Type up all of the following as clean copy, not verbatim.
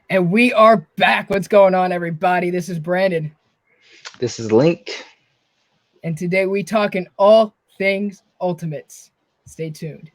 And we are back. What's going on, everybody? This is Brandon. This is Link. And today we talking all things Ultimates. Stay tuned.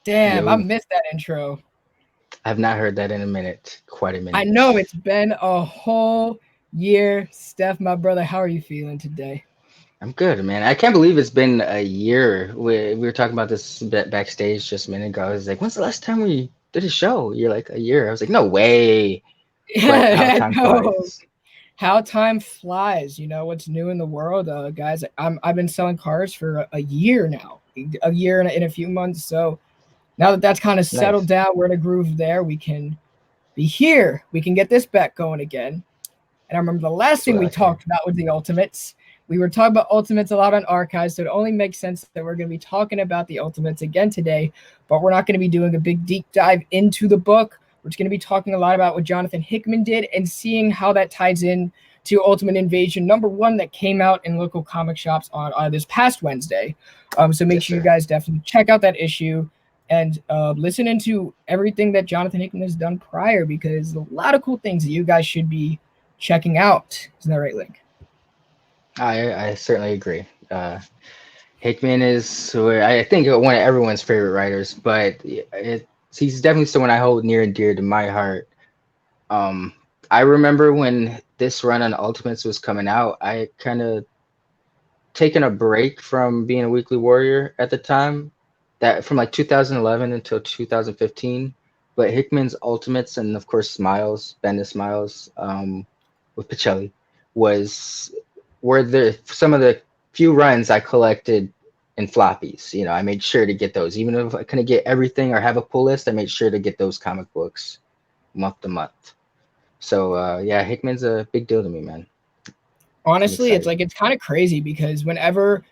Damn, I Yo, missed that intro. I've not heard that in a minute. Quite a I minute. know it's been a whole year. Steph, my brother, how are you feeling today? I'm good, man. I can't believe it's been a year. We were talking about this backstage just a minute ago. I was like, when's the last time we did a show? You're like, a year. I was like, no way. But how Yeah, time no. flies. How time flies. You know what's new in the world, guys. I've been selling cars for a year now, a year and a few months. So now that that's kind of settled Nice. down, we're in a groove there. We can be here. We can get this back going again. And I remember the last That's thing what I we like to hear. talked about was the Ultimates. We were talking about Ultimates a lot on Archives, so it only makes sense that we're going to be talking about the Ultimates again today, but we're not going to be doing a big deep dive into the book. We're just going to be talking a lot about what Jonathan Hickman did and seeing how that ties in to Ultimate Invasion #1 that came out in local comic shops on this past Wednesday. So make Yes, sure you sir. guys definitely check out that issue and listen into everything that Jonathan Hickman has done prior because a lot of cool things that you guys should be checking out. Isn't that right, Link? I certainly agree. Hickman is, I think, one of everyone's favorite writers, but he's definitely someone I hold near and dear to my heart. Um, I remember when this run on Ultimates was coming out, I kind of taken a break from being a weekly warrior at the time, that from like 2011 until 2015. But Hickman's Ultimates and of course Smiles, Bendis Smiles, with Pacelli, was were the some of the few runs I collected in floppies. You know, I made sure to get those, even if I couldn't get everything or have a pull list. I made sure to get those comic books month to month. So yeah, Hickman's a big deal to me, man. I'm Honestly, it's excited. like it's kind of crazy because whenever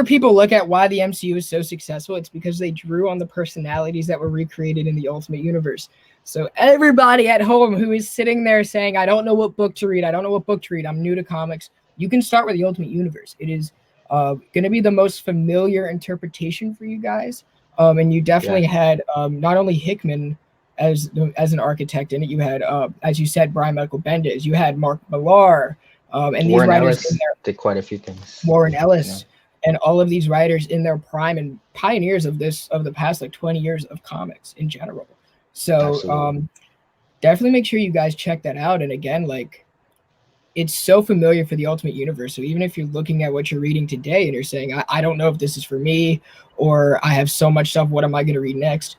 people look at why the MCU is so successful, it's because they drew on the personalities that were recreated in the Ultimate Universe. So everybody at home who is sitting there saying, "I don't know what book to read. I don't know what book to read. I'm new to comics." You can start with the Ultimate Universe. It is going to be the most familiar interpretation for you guys. And you Yeah, definitely had not only Hickman as an architect in it. You had, as you said, Brian Michael Bendis. You had Mark Millar, and these Warren writers in Ellis did quite a few things. Warren You know, Ellis, and all of these writers in their prime and pioneers of the past like 20 years of comics in general. So absolutely. definitely make sure you guys check that out. And again, like it's so familiar for the Ultimate Universe. So even if you're looking at what you're reading today and you're saying, I don't know if this is for me, or I have so much stuff, what am I going to read next?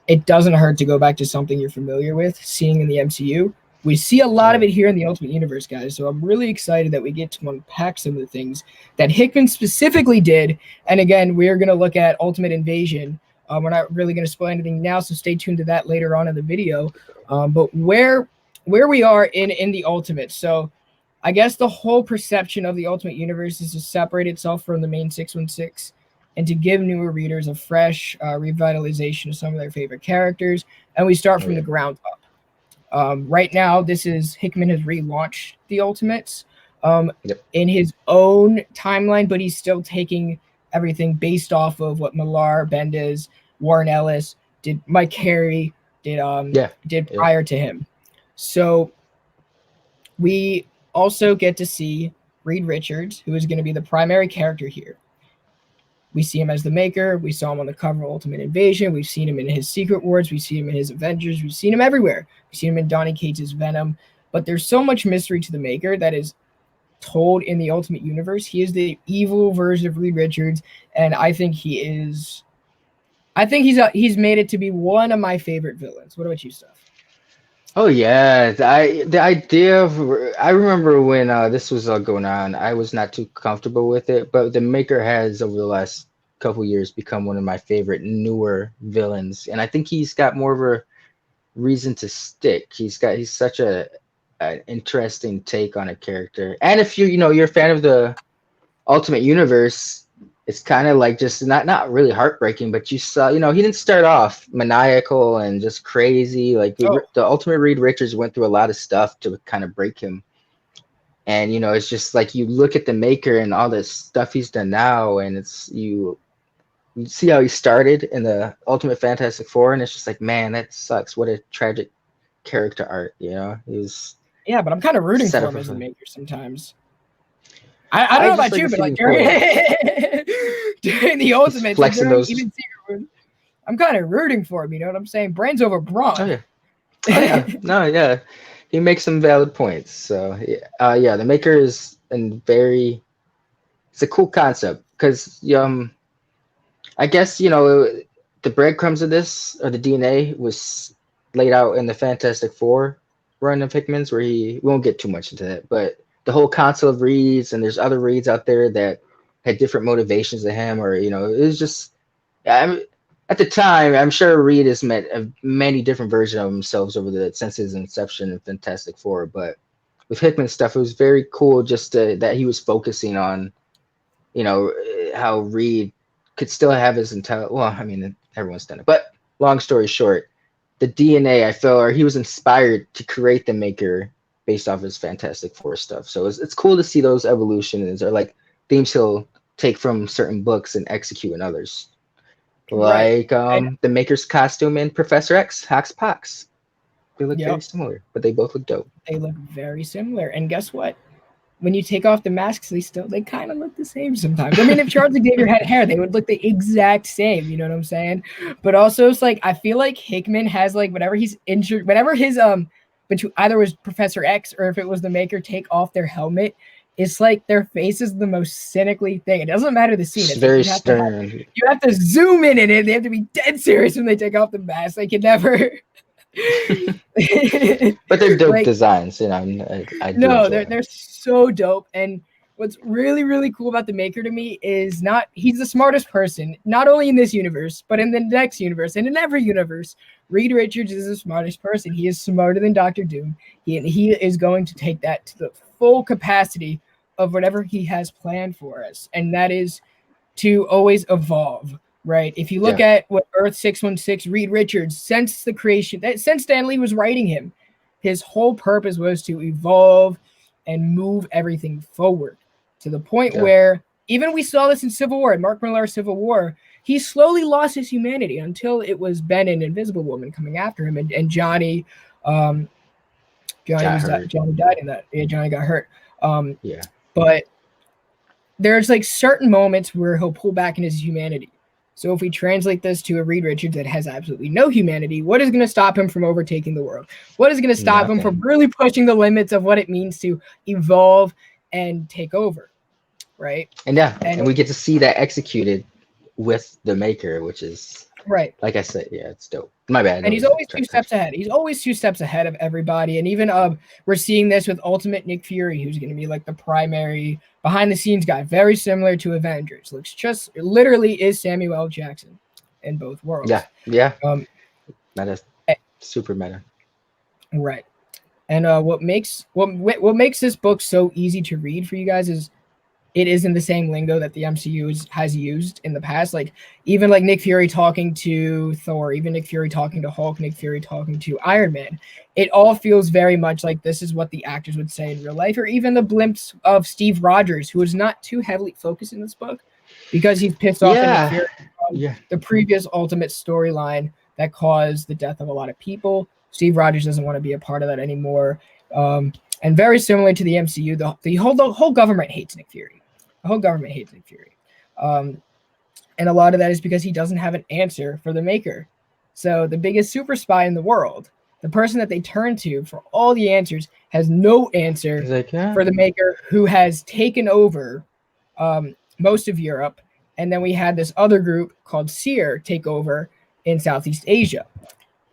It doesn't hurt to go back to something you're familiar with, seeing in the MCU. We see a Oh lot of yeah. it here in the Ultimate Universe, guys. So I'm really excited that we get to unpack some of the things that Hickman specifically did. And again, we're going to look at Ultimate Invasion. We're not really going to spoil anything now, so stay tuned to that later on in the video. But where we are in the Ultimate. So I guess the whole perception of the Ultimate Universe is to separate itself from the main 616 and to give newer readers a fresh revitalization of some of their favorite characters. And we start Oh from the yeah. ground up. Right now, this is Hickman has relaunched the Ultimates Yep. in his own timeline, but he's still taking everything based off of what Millar, Bendis, Warren Ellis did, Mike Carey Yeah. did Yeah. prior to him. So we also get to see Reed Richards, who is going to be the primary character here. We see him as the Maker. We saw him on the cover of Ultimate Invasion. We've seen him in his Secret Wars. We've seen him in his Avengers. We've seen him everywhere. We've seen him in Donny Cates' Venom. but there's so much mystery to the Maker that is told in the Ultimate Universe. He is the evil version of Reed Richards, and I think he is. I think he's made it to be one of my favorite villains. What about you, Steph? Oh yeah, the idea of I remember when this was all going on, I was not too comfortable with it, but the Maker has over the last couple years become one of my favorite newer villains, and I think he's got more of a reason to stick. He's such a an interesting take on a character, and if you're a fan of the Ultimate Universe, it's kind of like just not really heartbreaking, but you saw, he didn't start off maniacal and just crazy. Like Oh, the Ultimate Reed Richards went through a lot of stuff to kind of break him. And it's just like you look at the Maker and all this stuff he's done now, and you see how he started in the Ultimate Fantastic Four, and it's just like, man, that sucks. What a tragic character art, He was yeah, but I'm kind of rooting set for up him as the for. Maker sometimes. I don't I know just about like you, to but see like him pull during it. during the He's Ultimates, like flexing during those. even Secret Wars, I'm kind of rooting for him. You know what I'm saying? Brains over Oh brawn. yeah. Oh yeah, no, yeah, he makes some valid points. So yeah, the Maker is it's a cool concept because I guess the breadcrumbs of this or the DNA was laid out in the Fantastic Four run of Hickman's, where we won't get too much into that, but the whole council of Reeds and there's other Reeds out there that had different motivations than him, or it was just at the time, I'm sure Reed has met many different versions of themselves over since his inception in Fantastic Four. But with Hickman stuff, it was very cool just that he was focusing on, how Reed could still have his intelligence. Well, I mean, everyone's done it. But long story short, the DNA, I feel, or he was inspired to create the Maker based off his Fantastic Four stuff. So it's cool to see those evolutions or like themes he'll take from certain books and execute in others. Right. Like And the Maker's costume in Professor X, Hox Pox. They look very yep, similar, but they both look dope. they look very similar. And guess what? When you take off the masks, they kind of look the same sometimes. I mean, if Charles Xavier had hair, they would look the exact same. You know what I'm saying? But also, it's like I feel like Hickman has like whenever he's injured, whenever his but either was Professor X or if it was the Maker take off their helmet, it's like their face is the most cynically thing. It doesn't matter the scene. It's It's like very stern, you have to zoom in it. They have to be dead serious when they take off the mask. They can never. but they're dope like designs. I do no, enjoy they're them. so dope. And what's really cool about the Maker to me is not he's the smartest person, not only in this universe, but in the next universe and in every universe. Reed Richards is the smartest person. He is smarter than Doctor Doom. He is going to take that to the full capacity of whatever he has planned for us, and that is to always evolve. Right. If you look Yeah, at what Earth 616, Reed Richards, since the creation, since Stan Lee was writing him, his whole purpose was to evolve and move everything forward to the point yeah, where even we saw this in Civil War, in Mark Millar's Civil War, he slowly lost his humanity until it was Ben and Invisible Woman coming after him, and Johnny, um, got hurt. Johnny died in that. Yeah, Johnny got hurt. Yeah, But there's like certain moments where he'll pull back in his humanity. So if we translate this to a Reed Richards that has absolutely no humanity, what is going to stop him from overtaking the world? What is going to stop him from nothing. really pushing the limits of what it means to evolve and take over, right? And yeah, And and we get to see that executed with the Maker, which is right. like I said, yeah, it's dope. My bad. I And he's was always trying two to cut steps ahead. He's always 2 steps ahead of everybody. And even we're seeing this with Ultimate Nick Fury, who's going to be like the primary behind the scenes guy, very similar to Avengers. Looks just literally is Samuel L. Jackson in both you. Yeah, worlds. yeah, Um, meta, eh, super meta. right. And what makes this book so easy to read for you guys is it isn't the same lingo that the MCU has used in the past. Like even like Nick Fury talking to Thor, even Nick Fury talking to Hulk, Nick Fury talking to Iron Man. It all feels very much like this is what the actors would say in real life, or even the blimps of Steve Rogers, who is not too heavily focused in this book because he's pissed off at Nick Yeah, Fury from yeah, the previous Ultimate storyline that caused the death of a lot of people. Steve Rogers doesn't want to be a part of that anymore. And very similar to the MCU, the whole government hates Nick Fury. The whole government hates Nick Fury. Um, and a lot of that is because he doesn't have an answer for the Maker. So the biggest super spy in the world the person that they turn to for all the answers has no answer He's like, yeah. for the Maker, who has taken over most of Europe. And then we had this other group called Seer take over in Southeast Asia,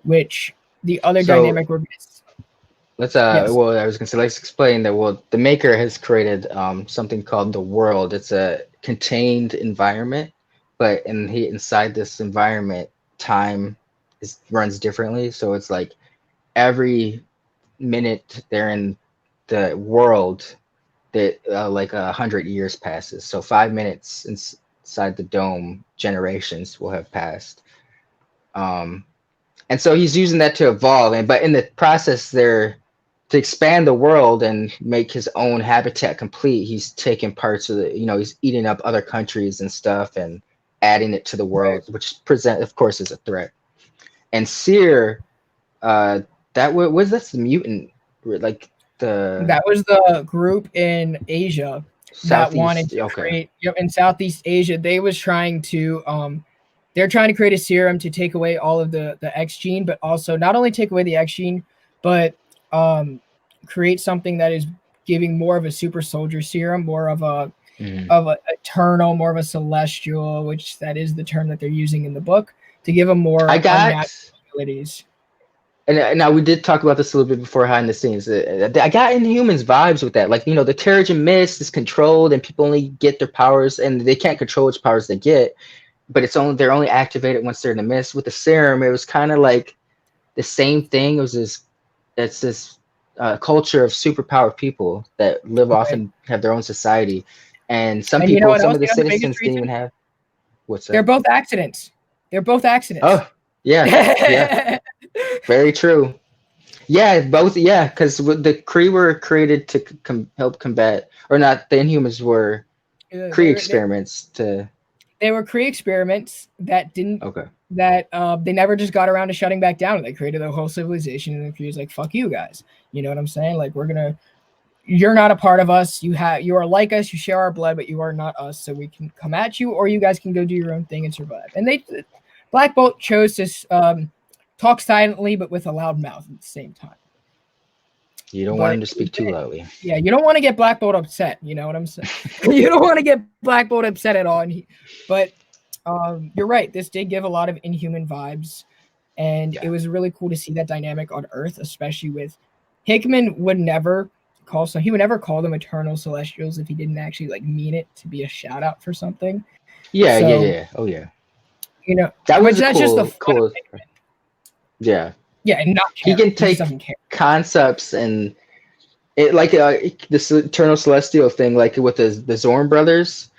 which the other So dynamic we're let's yes, well, I was gonna say let's explain that. Well, the maker has created something called the world. It's a contained environment, but inside this environment, time is runs differently. So it's like every minute they're in the world, that like 100 years passes. So 5 minutes inside the dome, generations will have passed. Um, and so he's using that to evolve, and but in the process there, to expand the world and make his own habitat complete, he's taking parts of the, he's eating up other countries and stuff and adding it to the right. world, which present of course is a threat. And Seer, uh that was that's the mutant, like the That was the group in Asia that wanted southeast. to Okay. create, in Southeast Asia. They was trying to they're trying to create a serum to take away all of the X gene, but also not only take away the X gene, but um create something that is giving more of a super soldier serum, more Mhm. of a eternal, more of a celestial, which that is the term that they're using in the book, to give them I more unnatural got abilities. And now we did talk about this a little bit before behind the scenes. I got Inhumans vibes with that. Like, the Terrigen Mist is controlled and people only get their powers and they can't control which powers they get, but they're only activated once they're in the mist. With the serum, it was kind of like the same thing. It's this culture of superpowered people that live off Right. and have their own society. And And you know what some else? of the The biggest citizens didn't reason, even have, what's they're that? both accidents. They're both accidents. Oh, yeah, yeah, very true. Yeah, both. Yeah, because the Kree were created to help combat, or not. The Inhumans were Kree they were experiments to. they were Kree experiments that didn't Okay. that they never just got around to shutting back down. They created a whole civilization, and the Kree was like, "Fuck you guys." You know what I'm saying? Like, you're not a part of us. You are like us. You share our blood, but you are not us. So we can come at you, or you guys can go do your own thing and survive. And Black Bolt chose to talk silently, but with a loud mouth at the same time. You don't want him But to speak too loudly. yeah, you don't want to get Black Bolt upset. You know what I'm saying? You don't want to get Black Bolt upset at all. But you're right. This did give a lot of Inhuman vibes, and Yeah. it was really cool to see that dynamic on Earth, especially with Hickman would never he would never call them Eternal Celestials if he didn't actually like mean it to be a shout out for something. Yeah, yeah, So yeah. Oh, yeah. That which was a that's just the cool, fun of cool. Hickman. Yeah, Yeah, and not he caring. can He just take doesn't care. concepts and it like this Eternal Celestial thing, like with the Zorn brothers.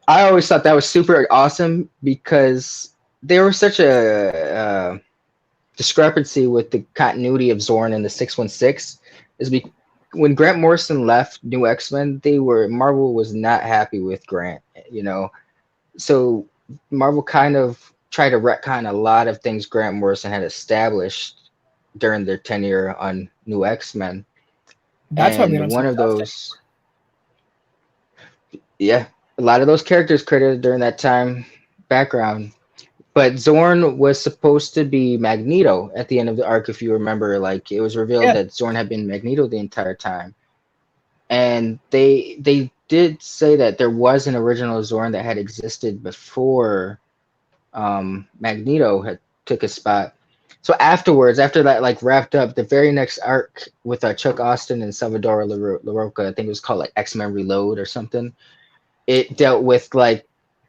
I always thought that was super awesome because they were such a discrepancy with the continuity of Zorn and the 616. Is when Grant Morrison left New X-Men, Marvel was not happy with Grant, So Marvel kind of tried to retcon a lot of things Grant Morrison had established during their tenure on New X-Men. That's why we And don't see one of Dust. those, yeah, a lot of those characters created during that time background. But Zorn was supposed to be Magneto at the end of the arc, if you remember. Like, it was revealed Yeah, that Zorn had been Magneto the entire time, and they did say that there was an original Zorn that had existed before Magneto had took a spot. So afterwards, after that like wrapped up, the very next arc with Chuck Austin and Salvador LaRocca, I think it was called like X-Men Reload or something. It dealt with like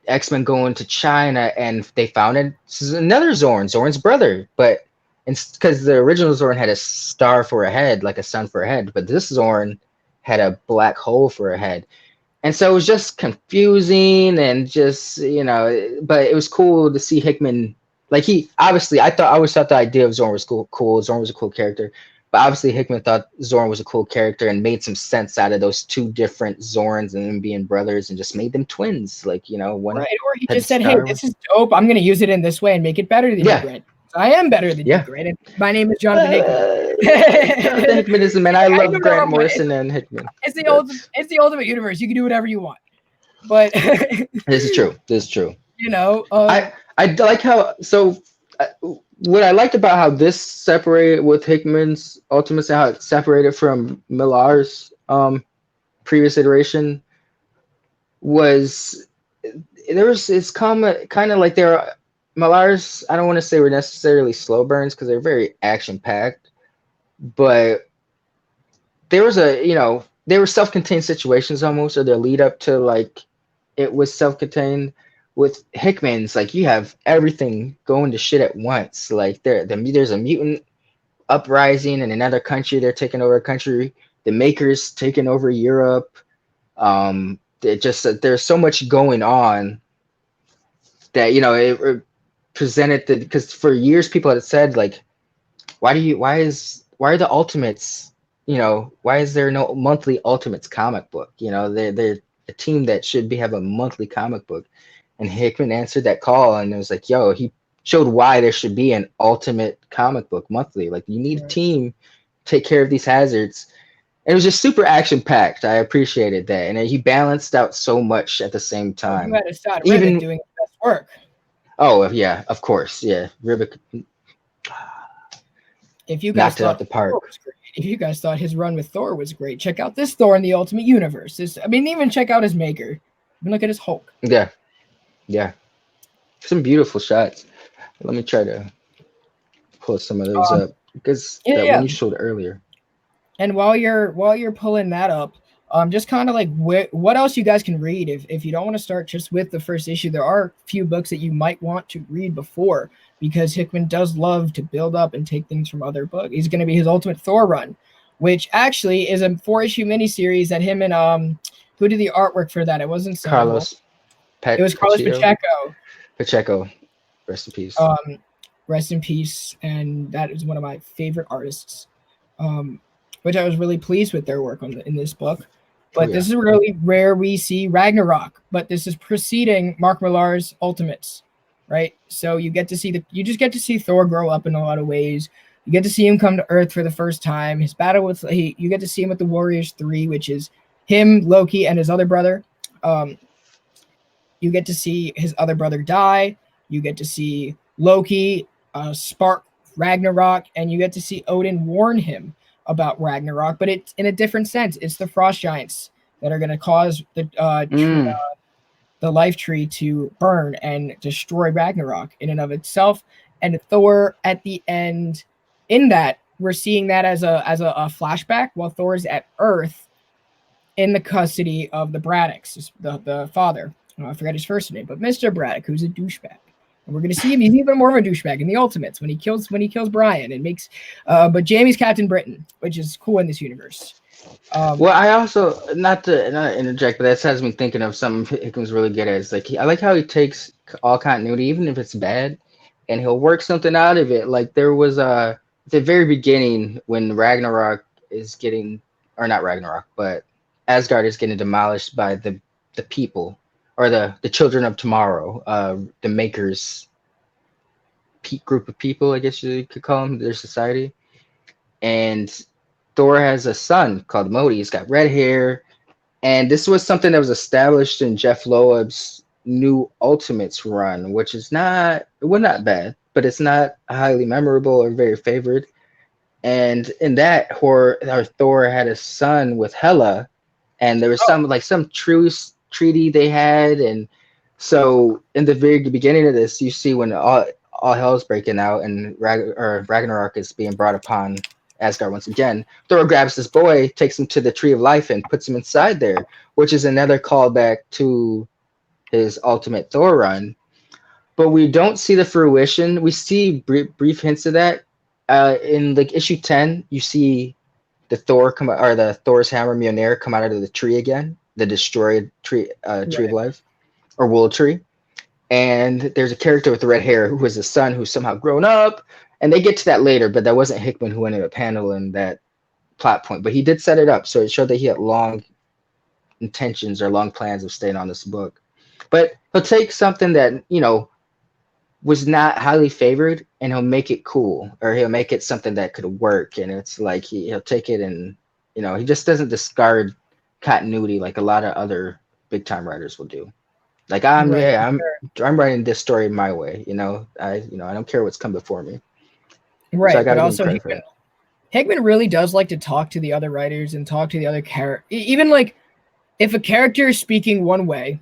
X-Men going to China and they found it. This is another Zorn, Zorn's brother, but because the original Zorn had a star for a head, like a sun for a head, but this Zorn had a black hole for a head. And so it was just confusing and just, but it was cool to see Hickman. Like, he obviously, I always thought the idea of Zorn was cool. Zorn was a cool character, but obviously Hickman thought Zorn was a cool character and made some sense out of those two different Zorns and them being brothers and just made them twins. Like, one right. Or he had the just said, "Hey, star. this is dope. I'm gonna use it in this way and make it better than you, Yeah, Grant. I am better than you, yeah. Grant. And my name is Jonathan Hickman." Jonathan Hickman is the man. I I love know no Grant wrong way. Morrison and Hickman. It's the ultimate. That's It's the ultimate universe. You can do whatever you want, but This is true. This is true. you know, I like how so what I liked about how this separated with Hickman's Ultimates and how it separated from Millar's previous iteration was there was it's kind of like there are Millar's. I don't want to say were necessarily slow burns because they're very action packed, but there was they were self-contained situations almost, or their lead up to like it was self-contained. With Hickman's, like you have everything going to shit at once. Like there's a mutant uprising in another country. They're taking over a country. The Makers taking over Europe. It just there's so much going on that it presented the because for years people had said like why are the Ultimates why is there no monthly Ultimates comic book? They're a team that should be have a monthly comic book, and Hickman answered that call and it was like he showed why there should be an Ultimate comic book monthly. Like you need a Right. team take care of these hazards. And it was just super action packed. I appreciated that, and he balanced out so much at the same Well, you time. had Assad Rivet Even doing the best work. yeah, of course, yeah, Ribik If you guys knocked it out thought the Thor park. was great, if you guys thought his run with Thor was great, check out this Thor in the Ultimate Universe. Even check out his maker. Even look at his Hulk. Yeah, yeah, some beautiful shots. Let me try to pull some of those Um, up because yeah, that yeah. one you showed earlier. And while you're pulling that up, just kind of like what else you guys can read if you don't want to start just with the first issue. There are a few books that you might want to read before because Hickman does love to build up and take things from other books. He's going to be his Ultimate Thor run, which actually is a 4-issue miniseries that him and who did the artwork for that? It wasn't Sandoval. Carlos It was Carlos Pacheco, Pacheco. Pacheco, rest in peace. Um, Rest in peace, and that is one of my favorite artists. Um, which I was really pleased with their work in this book. Oh But yeah, this is really rare we see Ragnarok, but this is preceding Mark Millar's Ultimates, right? So you just get to see Thor grow up in a lot of ways. You get to see him come to Earth for the first time. His battle with you get to see him with the Warriors 3, which is him, Loki, and his other brother. Um, you get to see his other brother die. You get to see Loki spark Ragnarok, and you get to see Odin warn him about Ragnarok, but it's in a different sense. It's the frost giants that are going to cause mm, the life tree to burn and destroy Ragnarok in and of itself. And Thor at the end, in that we're seeing that as a flashback while Thor is at Earth in the custody of the Braddocks, the father. I forgot his first name, but Mr. Braddock, who's a douchebag. And we're gonna see him. He's even more of a douchebag in the Ultimates when he kills Brian. It makes, but Jamie's Captain Britain, which is cool in this universe. well, Um, I also not to interject, but that has me thinking of something Hickman's really good at. Is like I like how he takes all continuity, even if it's bad, and he'll work something out of it. Like there was at the very beginning when Ragnarok is getting, or not Ragnarok, but Asgard is getting demolished by the people or the children of tomorrow, the Makers group of people, I guess you could call them, their society, and Thor has a son called Modi. He's got red hair, and this was something that was established in Jeff Loeb's new Ultimates run, which is not bad, but it's not highly memorable or very favored. And in that, Thor had a son with Hela, and there was oh, some truce treaty they had, and so in the very beginning of this, you see when all hell's breaking out and Ragnarok is being brought upon Asgard once again. Thor grabs this boy, takes him to the Tree of Life, and puts him inside there, which is another callback to his Ultimate Thor run. But we don't see the fruition. We see brief hints of that. In like issue 10, you see the Thor's hammer Mjolnir come out of the tree again, the destroyed tree of right. life or world tree. And there's a character with red hair who has a son who's somehow grown up, and they get to that later. But that wasn't Hickman who ended up handling that plot point, but he did set it up, so it showed that he had long intentions or long plans of staying on this book. But he'll take something that was not highly favored, and he'll make it cool, or he'll make it something that could work. And it's like he'll take it, and he just doesn't discard continuity like a lot of other big time writers will do. Like I'm Right. yeah, I'm writing this story my way, I don't care what's come before me. So I Right. got But to give him also credit for that. Hickman really does like to talk to the other writers and talk to the other character. Even like if a character is speaking one way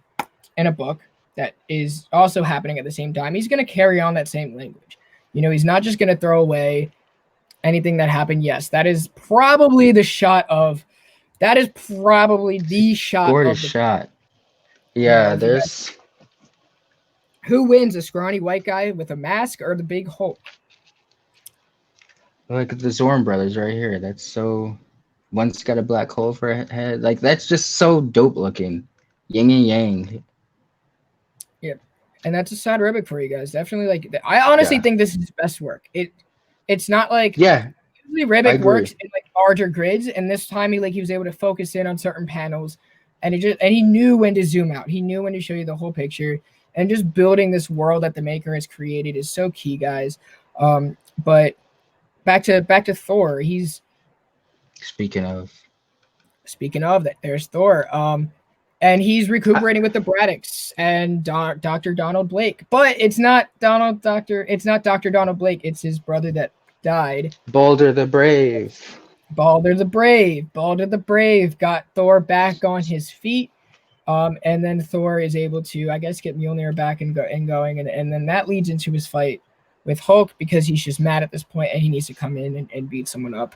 in a book that is also happening at the same time, he's going to carry on that same language. He's not just going to throw away anything that happened. Yes, that is probably the shot Gorgeous of the shot. Yeah, if you guys, there's who wins, a scrawny white guy with a mask or the big Hulk? like the Zorn brothers right here. That's so. One's got a black hole for a head. Like that's just so dope looking. Yin and yang. Yeah, and that's a sad Ribic for you guys. Definitely, like I honestly Yeah. think this is his best work. It's not like Yeah, usually I Ribic works agree. in like larger grids, and this time he was able to focus in on certain panels, and he knew when to zoom out. He knew when to show you the whole picture, and just building this world that the maker has created is so key, guys. But back to Thor. He's Speaking of, speaking of that. There's Thor. And he's I, recuperating with the Braddocks and Dr. Donald Blake. But it's not Dr. Donald Blake, it's his brother that died. Boulder the Brave. Balder the Brave. Balder the Brave got Thor back on his feet. And then Thor is able to, I guess, get Mjolnir back and going, and then that leads into his fight with Hulk because he's just mad at this point and he needs to come in and beat someone up.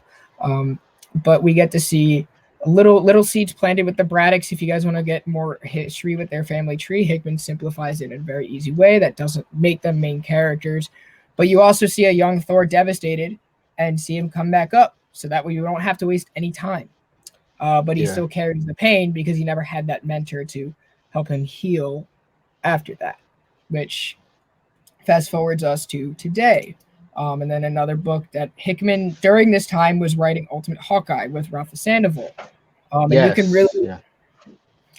But we get to see little seeds planted with the Braddocks. If you guys want to get more history with their family tree, Hickman simplifies it in a very easy way that doesn't make them main characters. But you also see a young Thor devastated and see him come back up, so that way you don't have to waste any time. But he Yeah. still carries the pain because he never had that mentor to help him heal after that, which fast forwards us to today. And then another book that Hickman during this time was writing Ultimate Hawkeye with Rafa Sandoval. And you can Yes. really, Yeah.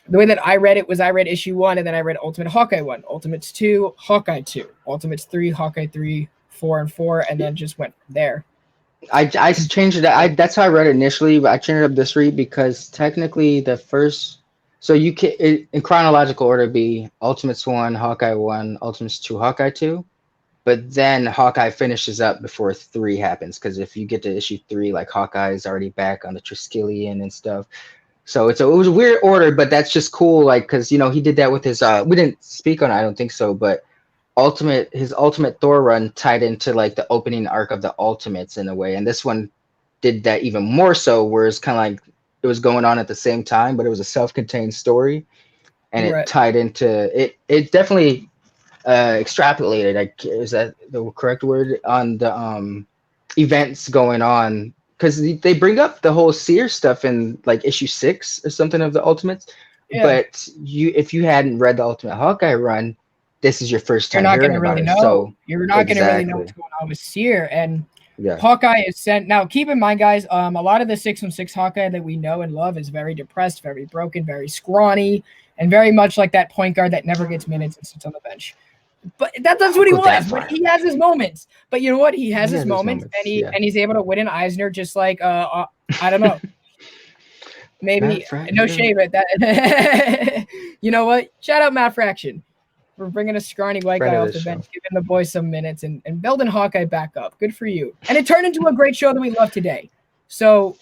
the way that I read it was I read issue 1 and then I read Ultimate Hawkeye 1, Ultimates 2, Hawkeye 2, Ultimates 3, Hawkeye 3, 4 and 4, and then just went from there. I changed it. That's how I read it initially, but I changed it up this read because technically the first. So you can in chronological order be Ultimates one, Hawkeye one, Ultimates two, Hawkeye two. But then Hawkeye finishes up before three happens because if you get to issue three, like Hawkeye is already back on the Triskelion and stuff. So it was a weird order, but that's just cool. Like because he did that with his. We didn't speak on it, I don't think so, but his ultimate Thor run tied into like the opening arc of the Ultimates in a way, and this one did that even more so, where it's kind of like it was going on at the same time, but it was a self-contained story, and it Right. tied into it. It definitely extrapolated. Like, is that the correct word on the events going on? Because they bring up the whole Seer stuff in like issue 6 or something of the Ultimates, Yeah. but if you hadn't read the Ultimate Hawkeye run, this is your first You're time not going hearing to about really it. know. So You're not going to really know what's exactly, going on with Seer. And yeah, Hawkeye is sent. Now, keep in mind, guys, a lot of the 616 Hawkeye that we know and love is very depressed, very broken, very scrawny, and very much like that point guard that never gets minutes and sits on the bench. But that's I'll what he go that was. But far. he has his moments. But you know what? He has He his has his moments, moments. Yeah, and he's able to win an Eisner just like I don't know, Matt maybe no Fraction, shame at that. You know what? Shout out Matt Fraction for bringing a scrawny white friend guy of off the the show. bench, giving the boys some minutes, and building Hawkeye back up. Good for you. And it turned into a great show that we love today. So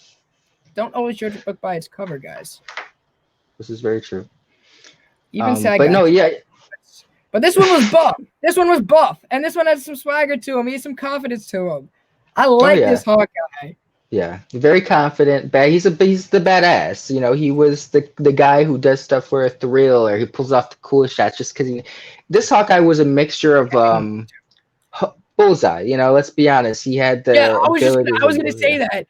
don't always judge a book by its cover, guys. This is very true. Even sad But guys. no, yeah, But this one was buff. This one was buff. And this one had some swagger to him. He had some confidence to him. I oh like yeah, this Hawkeye. yeah, very confident. He's the badass. He was the guy who does stuff for a thrill, or he pulls off the coolest shots just because he. This Hawkeye was a mixture of Bullseye. Let's be honest. He had Yeah, the abilities I was of gonna say Bullseye. that.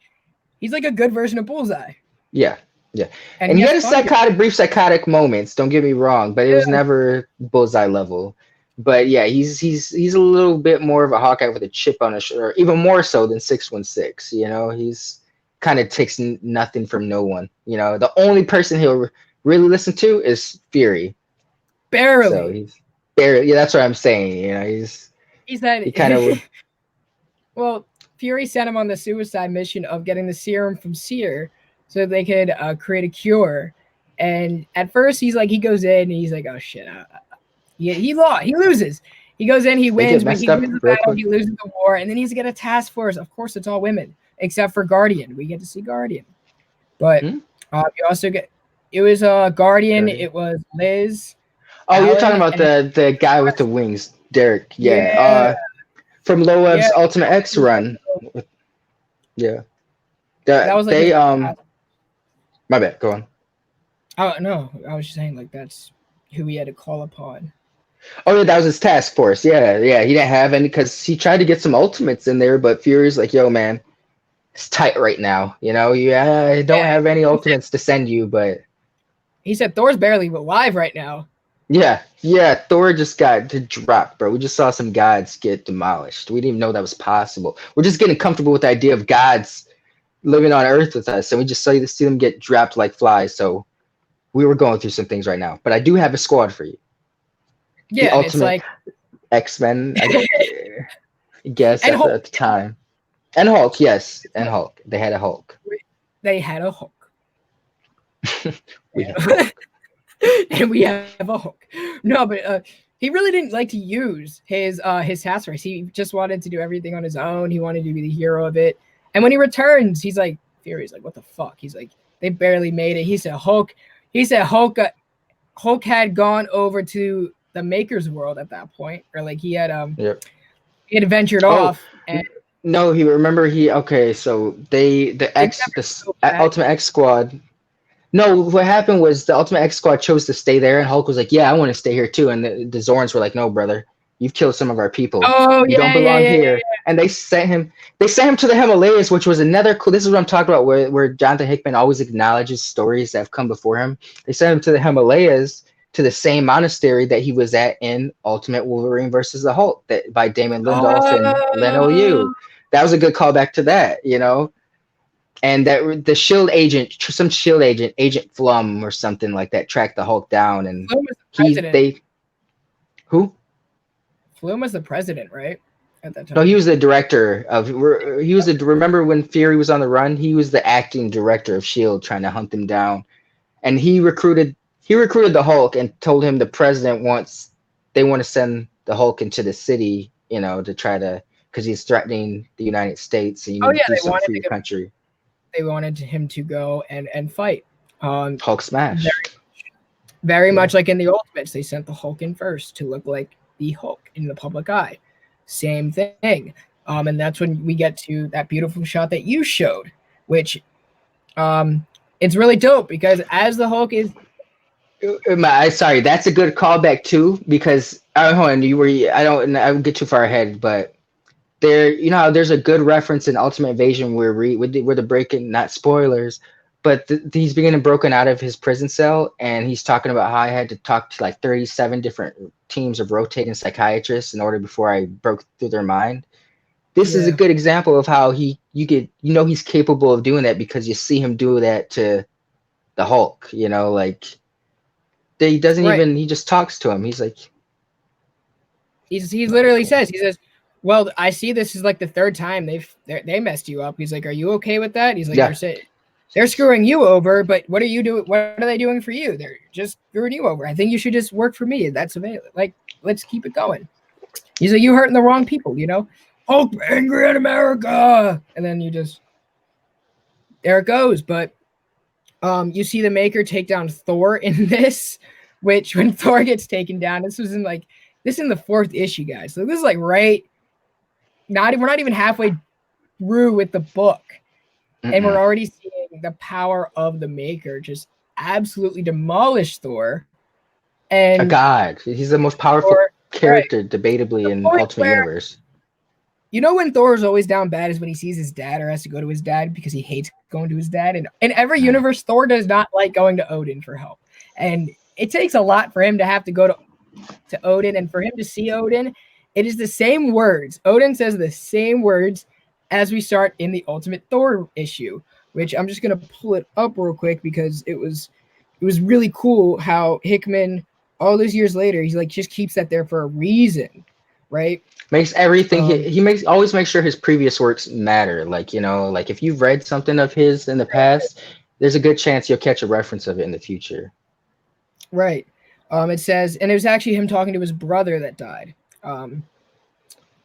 He's like a good version of Bullseye. Yeah, yeah. And And he he has had his fun doing brief psychotic moments. Don't get me wrong, but it was it. never Bullseye level. But yeah, he's a little bit more of a Hawkeye with a chip on his shoulder, even more so than 616. He's kind of takes nothing from no one. The only person he'll really listen to is Fury. So Barely. he's barely. Yeah, that's what I'm saying. He said he kind of would. well, Fury sent him on the suicide mission of getting the serum from Seer so they could create a cure. And at first, he goes in and he's like, "Oh shit, He lost. He loses. He goes in, he They get wins, but messed he up loses the real battle, quick. he loses the war, and then he's got a task force. Of course, it's all women, except for Guardian. We get to see Guardian. But Hmm? you also get it was Guardian, Guardian. it was Liz, Oh, you're Alan, talking about and the guy with the wings, Derek. Yeah. yeah, From yeah, Loeb's Ultimate X he had run. to go. Yeah. That was like his They task. my bad. Go on. Oh no, I was just saying like that's who he had to call upon. Oh yeah, that was his task force. Yeah, yeah. He didn't have any because he tried to get some ultimates in there, but Fury's like, "Yo, man, it's tight right now. You know, yeah, I don't Yeah, have any he said, ultimates to send you, but he said Thor's barely alive right now. yeah, yeah. Thor just got dropped, bro. We just saw some gods get demolished. We didn't even know that was possible. We're just getting comfortable with the idea of gods living on Earth with us, and we just see them get dropped like flies. So we were going through some things right now, but I do have a squad for you. The Yeah, and it's Ultimate like X-Men, I guess and Hulk. at the time. And Hulk, yes, and Hulk. They had a Hulk. They had a Hulk. We have a Hulk. And we have a Hulk. No, but he really didn't like to use his task force. He just wanted to do everything on his own. He wanted to be the hero of it. And when he returns, he's like, Fury's like, what the fuck? He's like, they barely made it. He said Hulk. He said Hulk had gone over to the Maker's world at that point, or like Yep. he had ventured Oh off, and no, he remember he okay. So the they X never the go back. Ultimate X Squad. No, what happened was the Ultimate X Squad chose to stay there, and Hulk was like, "Yeah, I want to stay here too." And the Zorns were like, "No, brother, you've killed some of our people. Oh You don't belong here." yeah. And they sent him. They sent him to the Himalayas, which was another cool. This is what I'm talking about, where Jonathan Hickman always acknowledges stories that have come before him. They sent him to the Himalayas to the same monastery that he was at in Ultimate Wolverine versus the Hulk, that by Damon Lindelof and Len Oh, Yu. That was a good callback to that, you know. And that the Shield agent, some Shield agent, Agent Flum or something like that, tracked the Hulk down, and Flume was the he president. they who? Flume was the president, right? At that No, he time. was the director of. He was the. Remember when Fury was on the run? He was the acting director of Shield, trying to hunt them down, and he recruited the Hulk and told him the president wants they want to send the Hulk into the city, you know, to try to because he's threatening the United States, and you Oh need yeah, to do something for your to country. they wanted him to go and fight. Um, Hulk smash. very very Yeah. much like in the Ultimates, they sent the Hulk in first to look like the Hulk in the public eye. Same thing. And that's when we get to that beautiful shot that you showed, which it's really dope because as the Hulk is Sorry, that's a good callback too because hold on, you were I won't get too far ahead, but there you know how there's a good reference in Ultimate Invasion where the breaking not spoilers, but he's being broken out of his prison cell and he's talking about how I had to talk to like 37 different teams of rotating psychiatrists in order before I broke through their mind. This is a yeah, good example of how he's capable of doing that because you see him do that to the Hulk, you know, like he doesn't right. even he just talks to him. He's like, He okay, literally cool. says, he says, "Well, I see this is like the third time they messed you up." He's like, "Are you okay with that?" He's like, Yeah, they're screwing you over, but what are you doing? What are they doing for you? They're just screwing you over. I think you should just work for me. That's available. Like, let's keep it going." He's like, "You hurting the wrong people, you know? Hulk angry at America," and then you just there it goes. But you see the Maker take down Thor in this, which when Thor gets taken down, this is in the fourth issue, guys. So this is like we're not even halfway through with the book, and we're Mm-mm. already seeing the power of the Maker just absolutely demolish Thor, A and god. He's the most powerful Thor right character, to debatably, the in point Ultimate where Universe. you know when Thor is always down bad is when he sees his dad or has to go to his dad because he hates going to his dad. And in every Mm. universe, Thor does not like going to Odin for help, and it takes a lot for him to have to go to Odin and for him to see Odin. It is the same words. Odin says the same words as we start in the Ultimate Thor issue, which I'm just gonna pull it up real quick because it was really cool how Hickman all those years later he's like just keeps that there for a reason, right? Makes everything Um, he makes always makes sure his previous works matter. Like, you know, like if you've read something of his in the past, there's a good chance you'll catch a reference of it in the future. right. It says, and it was actually him talking to his brother that died. Um,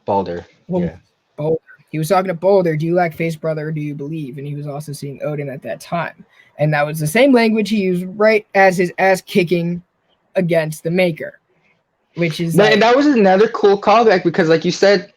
Balder. well, Yeah. Boulder. He was talking to Boulder. Do you lack faith, brother, or do you believe? And he was also seeing Odin at that time, and that was the same language he used right as his ass kicking against the Maker, which is And like that was another cool callback because, like you said,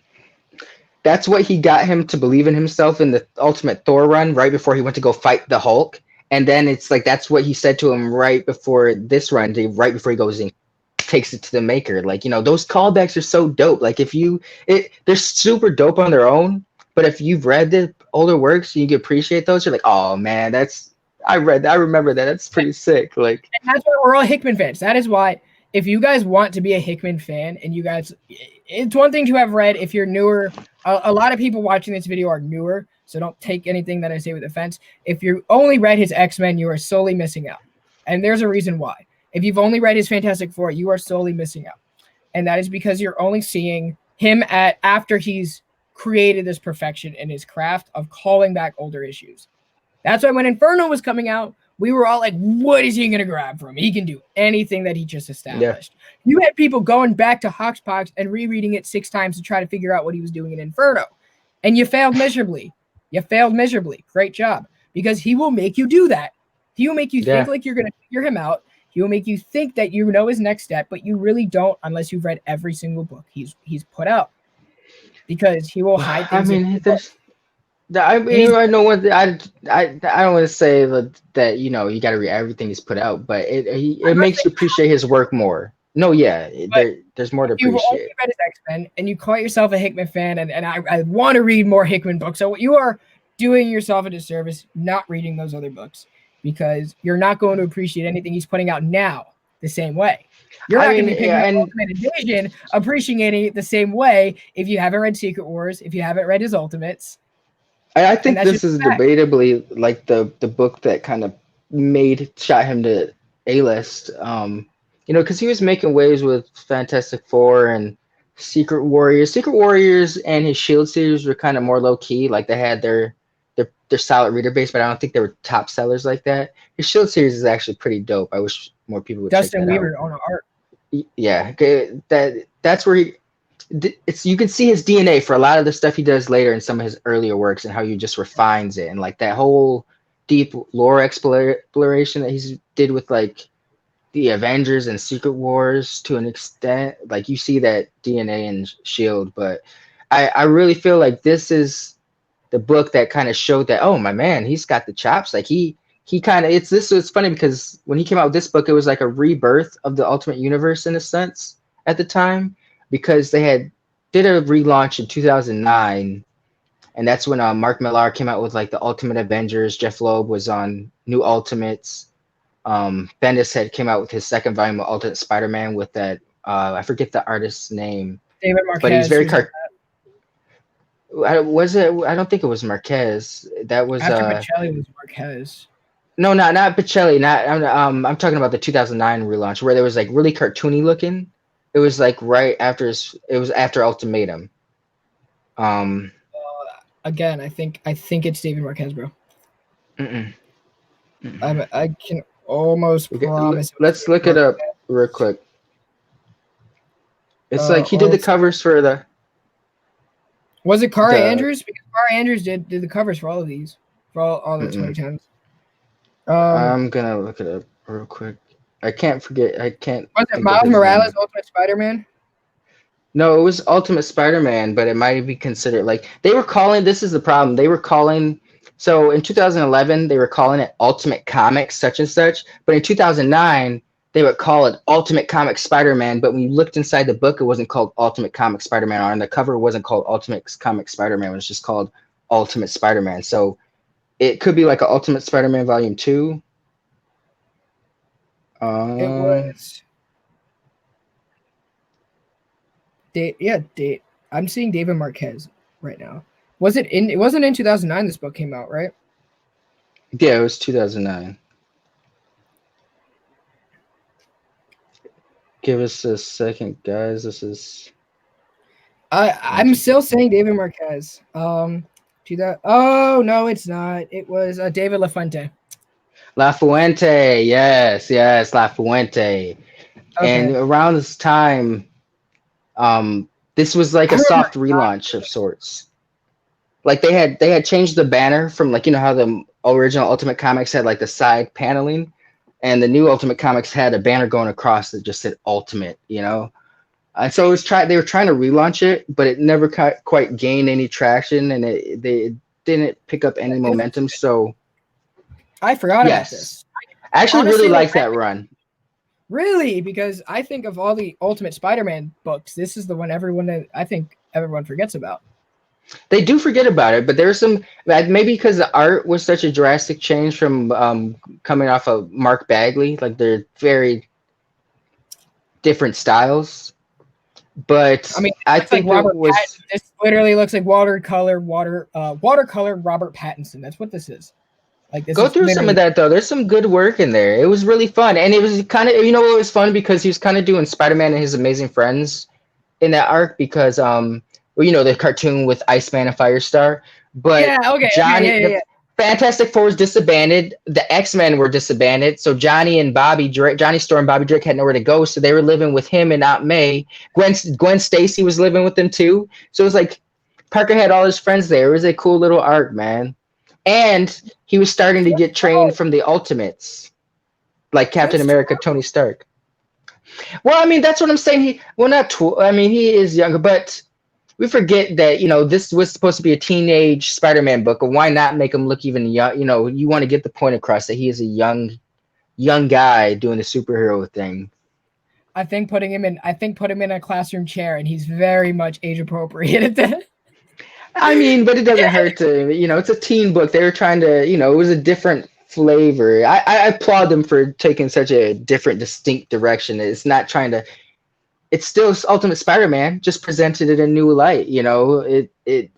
that's what he got him to believe in himself in the Ultimate Thor run right before he went to go fight the Hulk. And then it's like that's what he said to him right before this run, right before he goes and takes it to the Maker. Like, those callbacks are so dope. Like they're super dope on their own, but if you've read the older works and you can appreciate those, you're like, oh man, I remember that. That's pretty sick. Like, and that's why we're all Hickman fans. That is why, if you guys want to be a Hickman fan, and you guys, it's one thing to have read. If you're newer, a lot of people watching this video are newer, so don't take anything that I say with offense. If you only read his X-Men, you are solely missing out, and there's a reason why. If you've only read his Fantastic Four, you are solely missing out, and that is because you're only seeing him after he's created this perfection in his craft of calling back older issues. That's why when Inferno was coming out, we were all like, what is he going to grab from? He can do anything that he just yeah. established. You had people going back to Hoxpox and rereading it 6 times to try to figure out what he was doing in Inferno. And you failed miserably. You failed miserably. Great job. Because he will make you do that. He will make you think Yeah. like you're going to figure him out. He will make you think that you know his next step, but you really don't unless you've read every single book he's put out. Because he will hide I things in mean, the book. I know what I don't want to say that you got to read everything he's put out, but it I'm not makes saying you appreciate his work more. No, yeah, but there's more to you've only appreciate. read his X-Men and you call yourself a Hickman fan, and I want to read more Hickman books. So you are doing yourself a disservice not reading those other books because you're not going to appreciate anything he's putting out now the same way. You're I not going mean, to be picking yeah, up and Ultimate Invasion, appreciating it the same way if you haven't read Secret Wars, if you haven't read his Ultimates, I and think that's this just is a fact. debatably like the book that kind of shot him to A-list. Because he was making waves with Fantastic Four and Secret Warriors. Secret Warriors and his Shield series were kind of more low key. Like they had their solid reader base, but I don't think they were top sellers like that. His Shield series is actually pretty dope. I wish more people would check Dustin that out. Weaver on art. Yeah, okay, that's where it's you can see his DNA for a lot of the stuff he does later in some of his earlier works and how you just refines it and like that whole deep lore exploration that he's did with like the Avengers and Secret Wars to an extent. Like you see that DNA in Shield, but I really feel like this is the book that kind of showed that, oh my man, he's got the chops. Like he kind of it's funny because when he came out with this book, it was like a rebirth of the Ultimate Universe in a sense at the time because they had did a relaunch in 2009, and that's when Mark Millar came out with like the Ultimate Avengers. Jeff Loeb was on New Ultimates. Bendis had came out with his second volume of Ultimate Spider-Man with that I forget the artist's name, David but he was Marquez very was on was it? I don't think it was Marquez. That was after Bocelli was Marquez. no, not Pacelli. Not I'm talking about the 2009 relaunch where there was like really cartoony looking. It was like right after it was after Ultimatum. Um, Again, I think it's David Marquez, bro. mm-mm, mm-mm. I can almost Okay, promise it was let's David look it up Marquez. real quick. It's like he did the Also, covers for was it Kara the. Andrews? Because Kara Andrews did the covers for all of these, for all the Mm-mm. 2010s. I'm gonna look it up real quick. I can't forget. I can't Was it think of Miles his Morales name. Ultimate Spider-Man? No, it was Ultimate Spider-Man, but it might be considered like they were calling. This is the problem. They were calling. So in 2011, they were calling it Ultimate Comics such and such, but in 2009, they would call it Ultimate Comics Spider-Man. But when you looked inside the book, it wasn't called Ultimate Comics Spider-Man, or on the cover, it wasn't called Ultimate Comics Spider-Man. It was just called Ultimate Spider-Man. So it could be like a Ultimate Spider-Man Volume 2. It Um, was date. I'm seeing David Marquez right now. Was it in? It wasn't in 2009. This book came out, right? yeah, it was 2009. Give us a second, guys. This is I'm still saying David Marquez. To that. Oh no, it's not. It was David LaFuente. La Fuente. Yes, yes, La Fuente. And Okay. around this time, this was like I a remember. soft relaunch of sorts. Like they had changed the banner from, like, how the original Ultimate Comics had like the side paneling, and the new Ultimate Comics had a banner going across that just said Ultimate. And so they were trying to relaunch it, but it never quite gained any traction, and they didn't pick up any This momentum. So I forgot about yes, this. I actually really Honestly, like liked that run. really, because I think of all the Ultimate Spider-Man books, this is the one I think everyone forgets about. They do forget about it, but there's some, maybe because the art was such a drastic change from coming off of Mark Bagley. Like, they're very different styles, I but mean, I it looks like think it Robert was. Pattinson. This literally looks like watercolor Robert Pattinson. That's what this is. Like this Go is through some of literally that though. There's some good work in there. It was really fun, and it was kind of, it was fun because he was kind of doing Spider-Man and His Amazing Friends in that arc, because well, the cartoon with Iceman and Firestar, but yeah. Okay. Johnny, Yeah. the Fantastic Four was disbanded, the X-Men were disbanded, so Johnny and Bobby Drake, Johnny Storm and Bobby Drake had nowhere to go, so they were living with him and Aunt May. Gwen Stacy was living with them too, so it was like Parker had all his friends there. It was a cool little arc, man. And he was starting to get trained Oh, from the Ultimates, like Captain that's America, true. Tony Stark. Well, I mean, that's what I'm saying. Well, not I mean, he is younger, but we forget that, this was supposed to be a teenage Spider-Man book, and why not make him look even young? You want to get the point across that he is a young guy doing the superhero thing. I think put him in a classroom chair, and he's very much age appropriate. I mean, but it doesn't hurt to, it's a teen book. They were trying to, it was a different flavor. I applaud them for taking such a different, distinct direction. It's not trying to, it's still Ultimate Spider-Man, just presented it in a new light.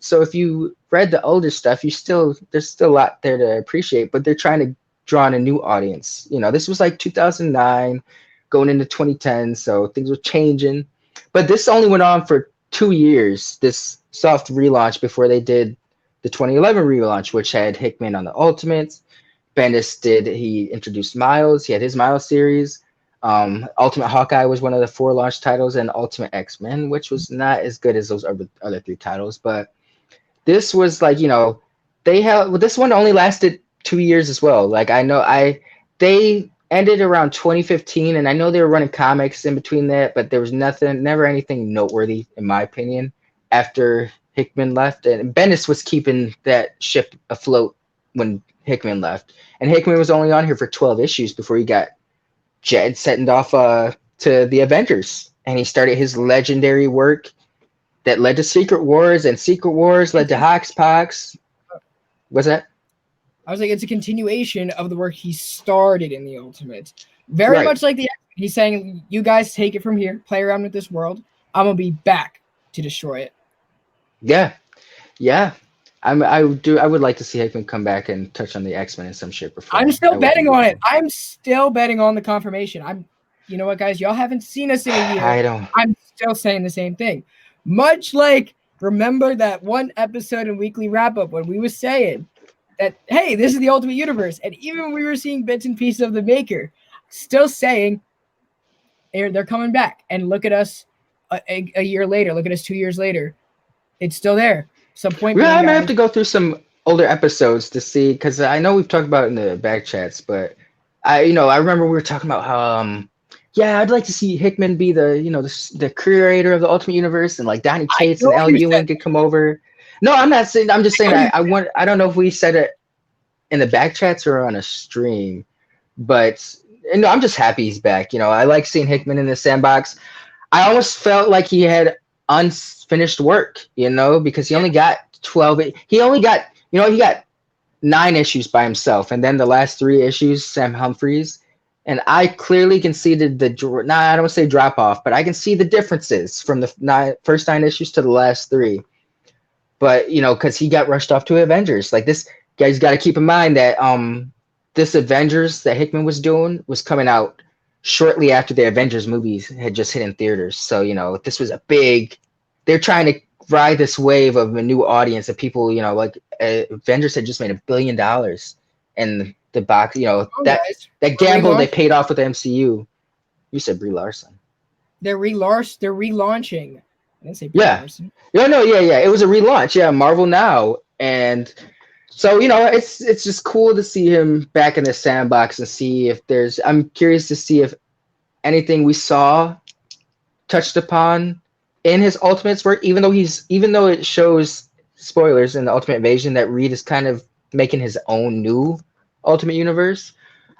So if you read the older stuff, there's still a lot there to appreciate, but they're trying to draw in a new audience. This was like 2009 going into 2010, so things were changing. But this only went on for 2 years, this soft relaunch, before they did the 2011 relaunch, which had Hickman on the Ultimates. He introduced Miles. He had his Miles series. Ultimate Hawkeye was one of the 4 launch titles, and Ultimate X-Men, which was not as good as those other 3 titles. But this was like, this one only lasted 2 years as well. Like, they ended around 2015, and I know they were running comics in between that, but there was never anything noteworthy, in my opinion, after Hickman left. And Bendis was keeping that ship afloat when Hickman left. And Hickman was only on here for 12 issues before he got Jed sent off to the Avengers, and he started his legendary work that led to Secret Wars, and Secret Wars led to Hoxpox. What's that? I was like, it's a continuation of the work he started in the Ultimates. Very Right. much like he's saying, you guys take it from here, play around with this world. I'm gonna be back to destroy it. Yeah, yeah. I would like to see Hickman come back and touch on the X-Men in some shape or form. I'm still I would betting be on down. it. I'm still betting on the confirmation. You know what, guys? Y'all haven't seen us in a year. I don't. I'm still saying the same thing. Much like, remember that one episode in Weekly Wrap Up when we were saying that, hey, this is the Ultimate Universe. And even when we were seeing bits and pieces of the Maker, still saying they're coming back. And look at us a year later. Look at us 2 years later. It's still there. Some point Yeah, being, I may have guys, to go through some older episodes to see, because I know we've talked about it in the back chats, but I remember we were talking about how, yeah, I'd like to see Hickman be the creator of the Ultimate Universe, and like Donny I Cates know and Al you said Ewing could come over. No, I'm not saying. I'm just saying. that. I don't know if we said it in the back chats or on a stream, but no, I'm just happy he's back. I like seeing Hickman in the sandbox. I almost felt like he had unfinished work, because he only got 12. He only got, he got 9 issues by himself, and then the last 3 issues, Sam Humphries. And I clearly can see I don't want to say drop off, but I can see the differences from the first 9 issues to the last 3. But, because he got rushed off to Avengers. Like, this guy's got to keep in mind that this Avengers that Hickman was doing was coming out shortly after the Avengers movies had just hit in theaters. So, this was they're trying to ride this wave of a new audience of people, like Avengers had just made $1 billion, and the box, Oh, that guys, that we're way gamble they long. paid off with the MCU. You said Brie Larson. They're relaunching. I didn't say Brie Yeah. Larson. No, yeah, yeah. It was a relaunch. Yeah, Marvel Now, and so it's just cool to see him back in the sandbox and see if there's. I'm curious to see if anything we saw touched upon in his Ultimates work, even though it shows spoilers in the Ultimate Invasion that Reed is kind of making his own new Ultimate Universe.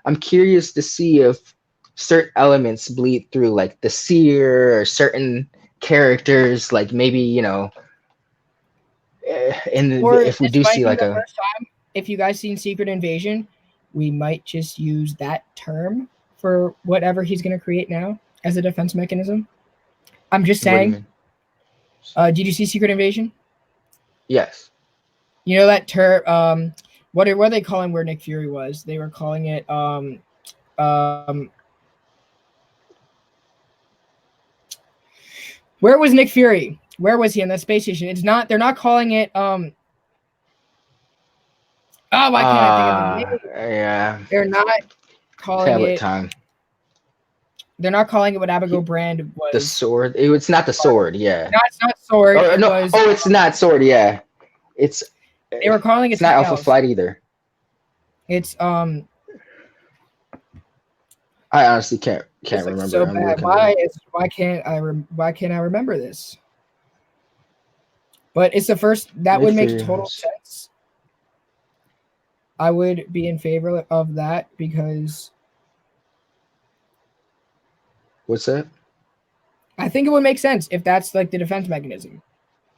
I'm curious to see if certain elements bleed through, like the Seer or certain characters, like maybe Or if we this do might see be like the a first time. If you guys seen Secret Invasion, we might just use that term for whatever he's going to create now as a defense mechanism. I'm just what do you saying. mean? Did you see Secret Invasion? Yes. You know that term. What are they calling where Nick Fury was? They were calling it. Um, where was Nick Fury? Where was he in that space station? It's not. They're not calling it. Oh, why can't I think of the name? Yeah. They're not calling Tablet it. time. They're not calling it what Abigail He, Brand the was. sword. It's not the sword. Yeah. No, it's not sword. Or It no. was. Oh, it's not sword. Yeah. It's They were calling it it's not something Alpha else. Flight either. It's I honestly can't This looks remember. so I'm bad. looking it up. Why can't I remember this? But it's the first. That Nick would make Fury. total sense. I would be in favor of that because What's that? I think it would make sense if that's like the defense mechanism.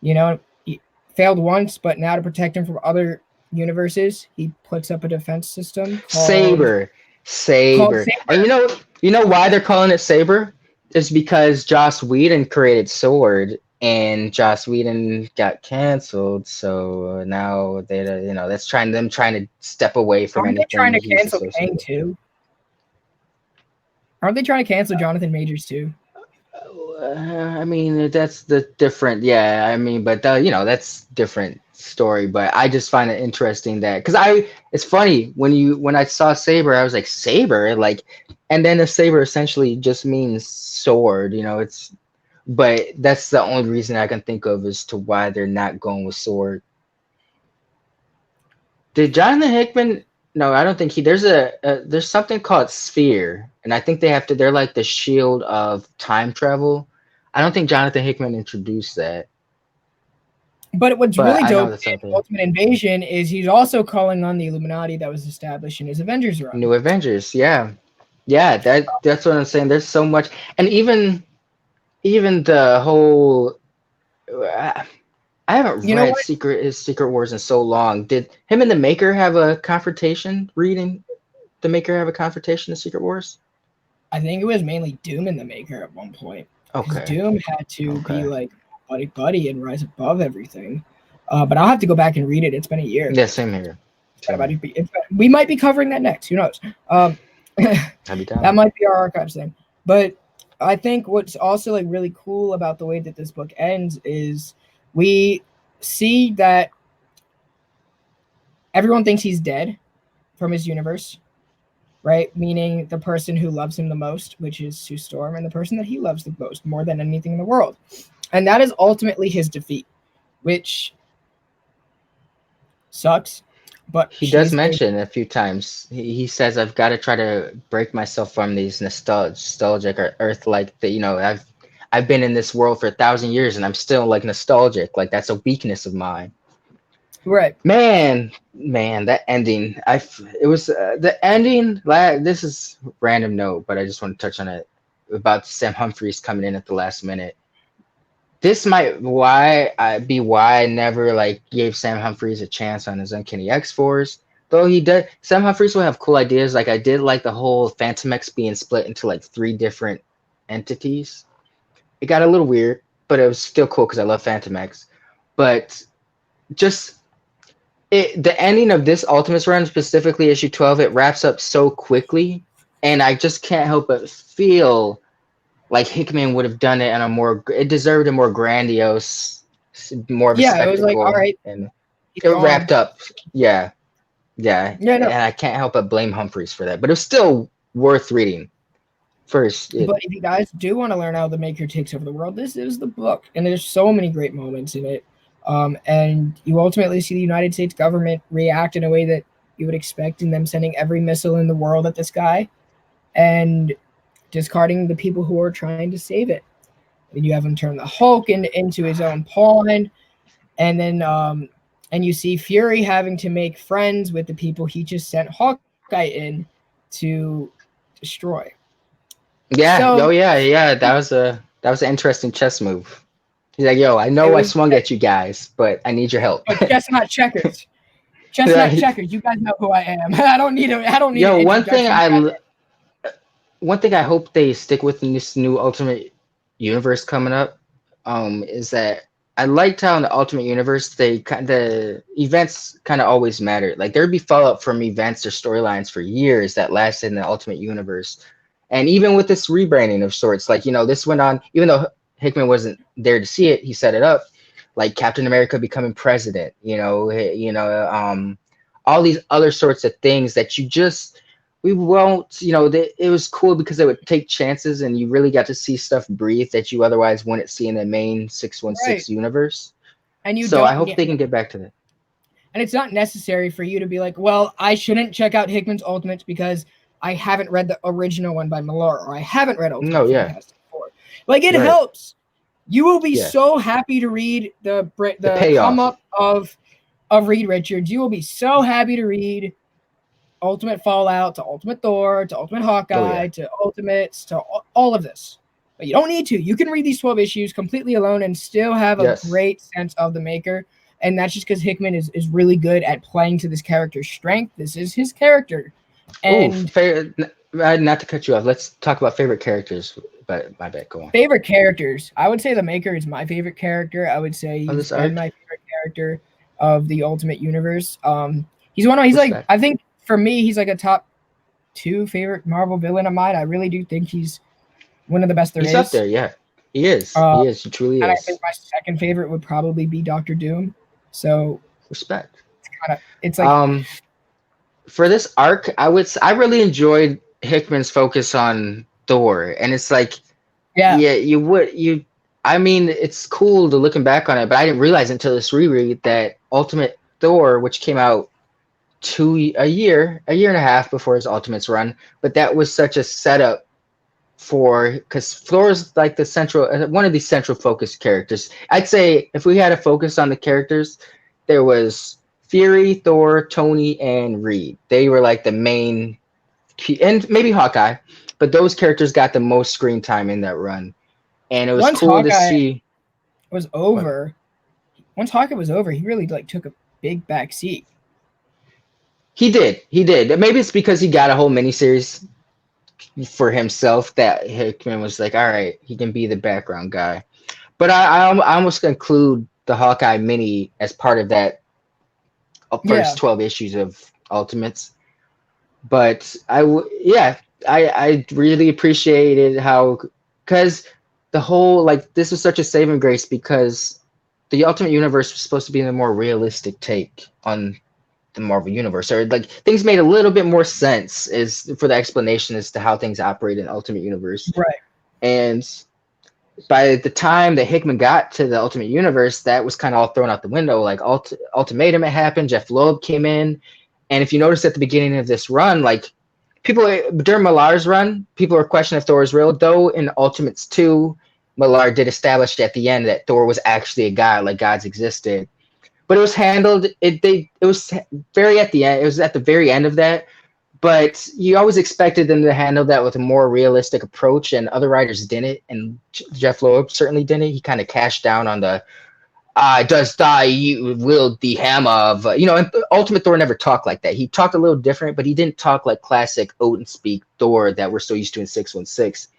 You know, he failed once, but now to protect him from other universes, he puts up a defense system Saber. called Saber. And Saber. you know why they're calling it Saber? It's because Joss Whedon created Sword and Joss Whedon got canceled. So now that's trying to step away from Aren't they trying anything to he's cancel associated Kang with. too? Aren't they trying to cancel Jonathan Majors too? I mean, that's the different, yeah. I mean, but that's different story. But I just find it interesting that because it's funny when I saw Saber, I was like Saber, like, and then a saber essentially just means sword. But that's the only reason I can think of as to why they're not going with sword. Did Jonathan Hickman? No, I don't think he. There's something called Sphere, and I think they're like the shield of time travel. I don't think Jonathan Hickman introduced that, But what's but really I know dope that's in out there. Ultimate Invasion is he's also calling on the Illuminati that was established in his Avengers run. New Avengers, yeah, yeah. That's what I'm saying. There's so much, and even the whole. I I haven't You know read what? Secret Wars in so long. Did him and the Maker have a confrontation? Reading the Maker have a confrontation in Secret Wars? I think it was mainly Doom in the Maker at one point because Okay. Doom had to be Okay. like buddy and rise above everything. But I'll have to go back and read it. It's been a year. Yeah, same here. Same here. We might be covering that next. Who knows? I'd be That down. might be our archives thing. But I think what's also like really cool about the way that this book ends is we see that everyone thinks he's dead from his universe, right? Meaning the person who loves him the most, which is Sue Storm, and the person that he loves the most more than anything in the world. And that is ultimately his defeat, which sucks. But He does she's mention a few times. He says, "I've got to try to break myself from these nostalgic or Earth like that. I've been in this world for 1,000 years and I'm still like nostalgic. Like that's a weakness of mine." right. Man, that ending. It was the ending. This is random note, but I just want to touch on it about Sam Humphries coming in at the last minute. This might be why I never like gave Sam Humphries a chance on his Uncanny X-Force. Though he does, Sam Humphries will have cool ideas. Like I did like the whole Phantom X being split into like three different entities. It got a little weird, but it was still cool because I love Phantom X. But just the ending of this Ultimates run, specifically issue 12, it wraps up so quickly, and I just can't help but feel like Hickman would have done it it deserved a more grandiose, more of a Yeah, it was like, all spectacle, right, and he's it gone. wrapped up. Yeah, yeah, Yeah, no, and I can't help but blame Humphreys for that, but it was still worth reading. first. But if you guys do want to learn how the Maker takes over the world, this is the book, and there's so many great moments in it. And you ultimately see the United States government react in a way that you would expect, in them sending every missile in the world at this guy and discarding the people who are trying to save it. And you have him turn the Hulk into his own pawn, and then and you see Fury having to make friends with the people he just sent Hawkeye in to destroy. Yeah. So Oh yeah. Yeah. That was an interesting chess move. He's like, yo, I it know I was, swung at you guys, but I need your help. but chestnut checkers. Chestnut Right. checkers. You guys know who I am. I don't need a. I don't need an Yo, introduction. You guys one thing I hope they stick with in this new Ultimate Universe coming up, is that I liked how in the Ultimate Universe the events kind of always mattered. Like there'd be fallout from events or storylines for years that lasted in the Ultimate Universe, and even with this rebranding of sorts, like this went on. Even though Hickman wasn't there to see it, he set it up. Like Captain America becoming president, all these other sorts of things that we won't, it was cool because they would take chances and you really got to see stuff breathe that you otherwise wouldn't see in the main right, 616 universe. and you So I don't hope get. they can get back to that. And it's not necessary for you to be like, well, I shouldn't check out Hickman's Ultimates because I haven't read the original one by Millar, or I haven't read No, Ultimate yeah, Fantastic Four. Like it right. helps. You will be Yeah. so happy to read The the come payoff. up of Reed Richards. You will be so happy to read Ultimate Fallout to Ultimate Thor to Ultimate Oh, yeah. Hawkeye to Ultimates to all of this. But you don't need to. You can read these 12 issues completely alone and still have a Yes. great sense of the Maker. And that's just because Hickman is really good at playing to this character's strength. This is his character. Oh, And not to cut you off. Let's talk about favorite characters. But my bad, go on. favorite characters, I would say the Maker is my favorite character. I would say On he's this been arc, my favorite character of the Ultimate Universe. He's like, respect. I think for me, he's like a top two favorite Marvel villain of mine. I really do think he's one of the best there He's up is. there, yeah. He is. Uh, He is. He truly and I think is. my second favorite would probably be Doctor Doom. So Respect. it's like, Um, for this arc, I really enjoyed Hickman's focus on Thor, and it's like, yeah, yeah, I mean, it's cool to looking back on it, but I didn't realize until this reread that Ultimate Thor, which came out a year and a half before his Ultimates run, but that was such a setup for because Thor's like the central one of these central focus characters. I'd say if we had to focus on the characters, there was Fury, Thor, Tony, and Reed. They were like the main and maybe Hawkeye, but those characters got the most screen time in that run. And it was once cool to Hawkeye see was what over, he really like took a big back seat. he did. He did. Maybe it's because he got a whole miniseries for himself that Hickman was like, all right, he can be the background guy. But I almost include the Hawkeye mini as part of that Yeah. first 12 issues of Ultimates. But yeah, I really appreciated how, because the whole, like, this was such a saving grace because the Ultimate Universe was supposed to be a more realistic take on the Marvel Universe, or like things made a little bit more sense is for the explanation as to how things operate in Ultimate Universe. Right. And by the time that Hickman got to the Ultimate Universe, that was kind of all thrown out the window. Like Ultimatum had happened, Jeff Loeb came in, and if you notice at the beginning of this run, like people during Millar's run, people were questioning if Thor was real. Though in Ultimates 2, Millar did establish at the end that Thor was actually a god, like gods existed. But it was handled. It was very at the end. It was at the very end of that. But you always expected them to handle that with a more realistic approach, and other writers didn't. And Jeff Loeb certainly didn't. He kind of cashed down on the does die you wield the hammer of and Ultimate Thor never talked like that. He talked a little different, but he didn't talk like classic Odin speak Thor that we're so used to in 616.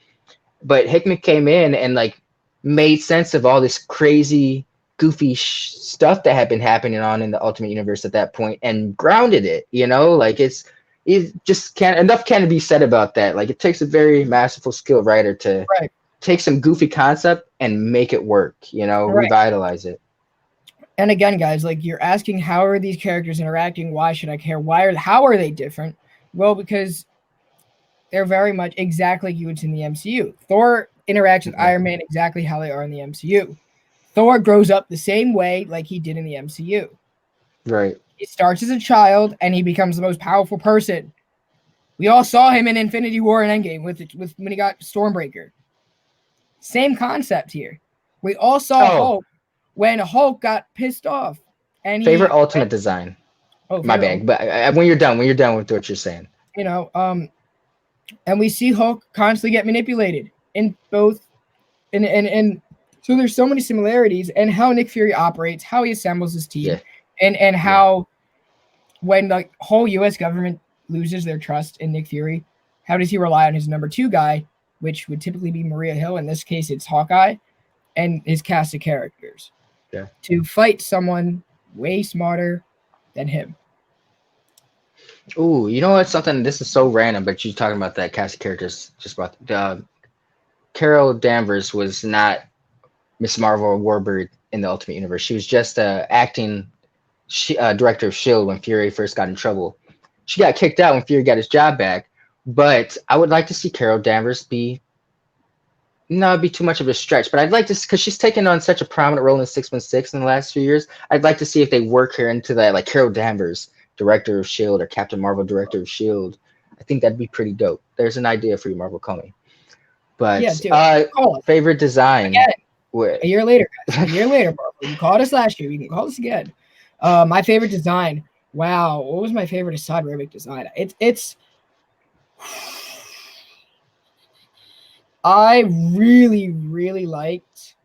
But Hickman came in and like made sense of all this crazy goofy stuff that had been happening on in the Ultimate Universe at that point and grounded it, like it just can't enough can be said about that. Like it takes a very masterful skilled writer to Right. take some goofy concept and make it work, Right. revitalize it. And again, guys, like you're asking, how are these characters interacting? Why should I care? How are they different? Well, because they're very much exactly like you would see in the MCU. Thor interacts with Mhm. Iron Man exactly how they are in the MCU. Thor grows up the same way like he did in the MCU. Right. He starts as a child and he becomes the most powerful person. We all saw him in Infinity War and Endgame with when he got Stormbreaker. Same concept here. We all saw Oh, Hulk when Hulk got pissed off and favorite he went, ultimate design. oh My favorite, bad. But when you're done with what you're saying. you know, and we see Hulk constantly get manipulated in both and so there's so many similarities and how Nick Fury operates, how he assembles his team, Yeah. and Yeah. how when the whole US government loses their trust in Nick Fury, how does he rely on his number two guy, which would typically be Maria Hill, in this case it's Hawkeye, and his cast of characters Yeah. to fight someone way smarter than him. Ooh, you know what? Something. This is so random, but you talking about that cast of characters. Just about Carol Danvers was not Miss Marvel or Warbird in the Ultimate Universe. She was just acting director of Shield when Fury first got in trouble. She got kicked out when Fury got his job back. But I would like to see Carol Danvers be no, it'd be too much of a stretch. But I'd like to because she's taken on such a prominent role in 616 in the last few years. I'd like to see if they work her into that, like Carol Danvers, director of Shield, or Captain Marvel, director of Shield. I think that'd be pretty dope. There's an idea for you, Marvel. Call me. Yeah, But do it. Call us favorite design. again What? a year later, guys. A year later, Marvel. You called us last year. You can call us again. My favorite design. Wow, what was my favorite aside Rubik design? It's I really liked.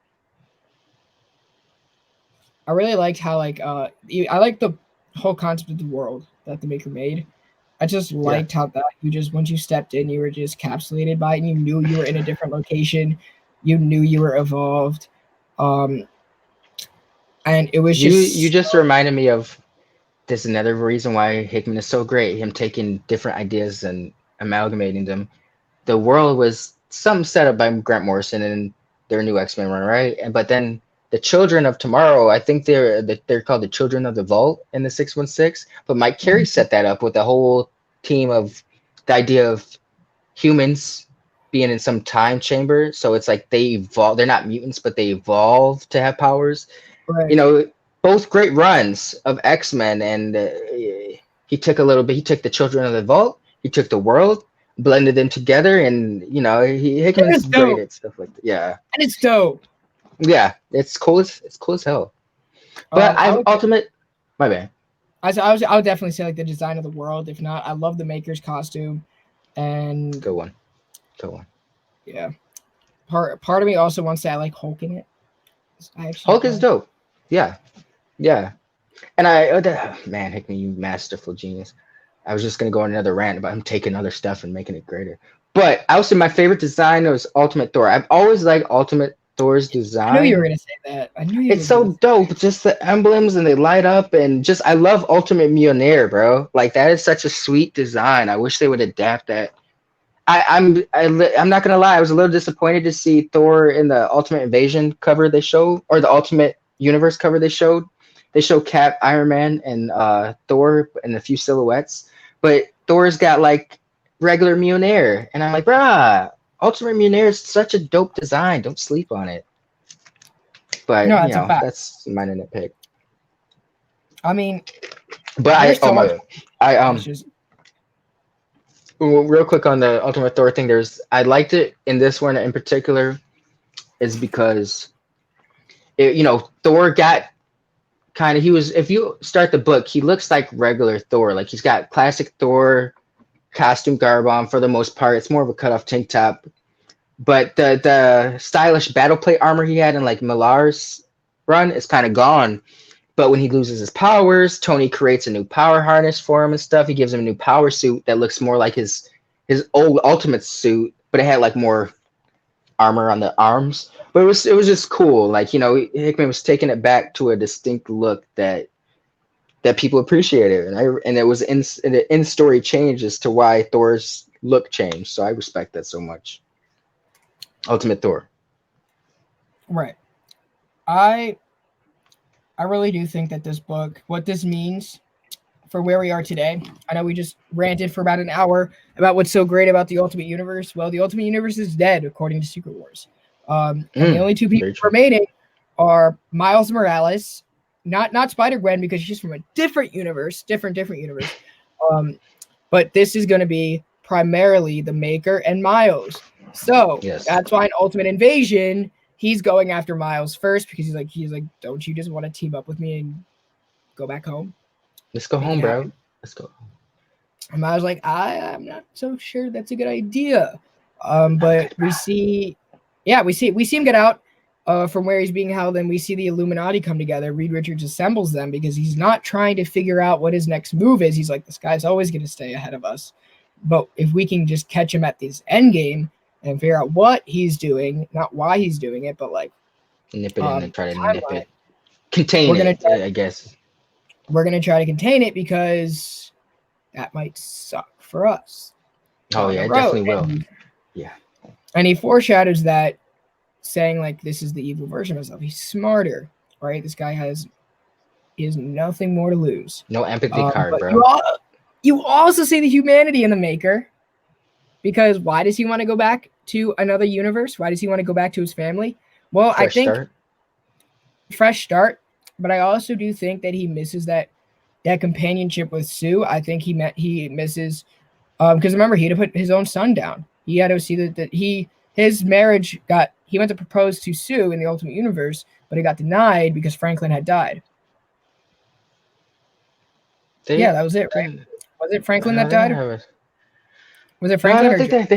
I really liked how I like the whole concept of the world that the maker made. I just Yeah. liked how that you just once you stepped in, you were just capsulated by it, and you knew you were in a different location. You knew you were evolved, um, and it was You just just reminded me of this another reason why Hickman is so great. Him taking different ideas and amalgamating them. The world was some set up by Grant Morrison and their new X-Men run, right? And but then the Children of Tomorrow, I think they're called the Children of the Vault in the 616. But Mike Carey set that up with the whole team of the idea of humans being in some time chamber. So it's like they evolve. They're not mutants, but they evolve to have powers. You right. know, both great runs of X-Men, and he took a little bit. He took the Children of the Vault. He took the world, blended them together, and And Hickman's it's great dope. at stuff like that. Yeah, And it's dope. yeah, it's cool as hell. But I I've would ultimate. My bad. I would definitely say like the design of the world. If not, I love the maker's costume, and Go one. Go one. yeah, part of me also wants to say I like Hulk in it. I actually Hulk is do. dope. Yeah, yeah. And man, Hickman, you masterful genius. I was just gonna go on another rant about him taking other stuff and making it greater. But I would say my favorite design was Ultimate Thor. I've always liked Ultimate Thor's I knew you were design. gonna say that. I knew you It's were gonna so say dope, just the emblems and they light up and just I love Ultimate Millionaire, bro. Like that is such a sweet design. I wish they would adapt that. I'm not gonna lie, I was a little disappointed to see Thor in the Ultimate Invasion cover they showed, or the Ultimate Universe cover they showed. They show Cap, Iron Man, and Thor and a few silhouettes, but Thor's got like regular Mjolnir, and I'm like, bruh, Ultimate Mjolnir is such a dope design. Don't sleep on it. no, But that's a fact. that's minor nitpick. I mean, But there's oh so my much bad. I finishes. real quick on the Ultimate Thor thing. I liked it in this one in particular is because Thor got kind of he was if you start the book, he looks like regular Thor. Like he's got classic Thor costume garb on for the most part. It's more of a cut off tank top. But the stylish battle plate armor he had in like Millar's run is kind of gone. But when he loses his powers, Tony creates a new power harness for him and stuff. He gives him a new power suit that looks more like his old Ultimate suit, but it had like more armor on the arms. But it was just cool. Like Hickman was taking it back to a distinct look that people appreciated, and it was in story changes to why Thor's look changed. So I respect that so much. Ultimate Thor. Right. I I really do think that this book, what this means for where we are today. I know we just ranted for about an hour about what's so great about the Ultimate Universe. Well, the Ultimate Universe is dead, according to Secret Wars. And the only two people Very true. remaining are Miles Morales, not Spider-Gwen because she's from a different universe, different universe. But this is going to be primarily the Maker and Miles. So Yes. that's why in Ultimate Invasion, he's going after Miles first because he's like, don't you just want to team up with me and go back home? Let's go Make home, it bro. happen. Let's go. And I was like, I'm not so sure that's a good idea. But we see him get out from where he's being held, and we see the Illuminati come together. Reed Richards assembles them because he's not trying to figure out what his next move is. He's like, this guy's always going to stay ahead of us. But if we can just catch him at this end game and figure out what he's doing, not why he's doing it, but like Nip it in and try to nip timeline, it. Contain it, I guess. we're going to try to contain it because that might suck for us. Oh, yeah, it definitely will. Yeah. And he foreshadows that, saying like, this is the evil version of himself. He's smarter, right? This guy has nothing more to lose. No empathy card, bro. You also see the humanity in the Maker, because why does he want to go back to another universe? Why does he want to go back to his family? Well, I think fresh start, but I also do think that he misses that companionship with Sue. I think he misses because remember, he had to put his own son down. He had to see that his marriage he went to propose to Sue in the Ultimate Universe, but it got denied because Franklin had died. Yeah, that was it, right? Was it Franklin that died? Was it Franklin? No, I don't think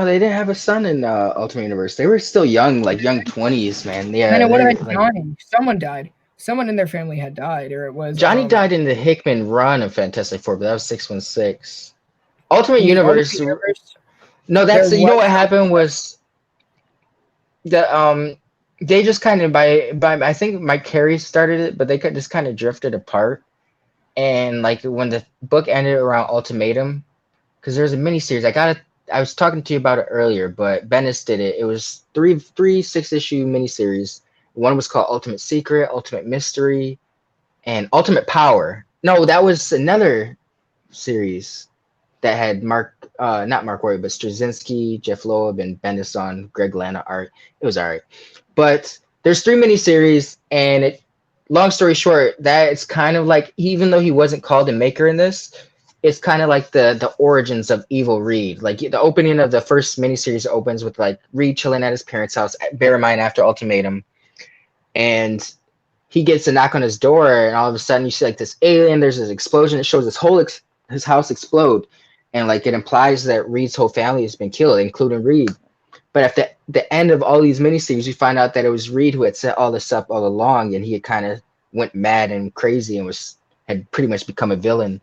they didn't have a son in Ultimate Universe. They were still young, like young 20s, man. Yeah. And it would have been Johnny. Someone died. Someone in their family had died, or it was Johnny died in the Hickman run of Fantastic Four, but that was 616. Ultimate Universe. No, that's you know what happened was the they just kind of by I think Mike Carey started it, but they just kind of drifted apart. And like when the book ended around Ultimatum, because there's a miniseries. I was talking to you about it earlier, but Bendis did it. It was three 6-issue miniseries. One was called Ultimate Secret, Ultimate Mystery, and Ultimate Power. No, that was another series that had not Mark Waid, but Straczynski, Jeff Loeb, and Bendis on Greg Lana art. It was all right. But there's 3 miniseries, and long story short, that it's kind of like, even though he wasn't called a Maker in this, it's kind of like the origins of Evil Reed. Like the opening of the first miniseries opens with like Reed chilling at his parents' house, bear in mind after Ultimatum, and he gets a knock on his door, and all of a sudden you see like this alien. There's this explosion. It shows his house explode, and like it implies that Reed's whole family has been killed, including Reed. But at the end of all these miniseries, you find out that it was Reed who had set all this up all along, and he had kind of went mad and crazy and had pretty much become a villain.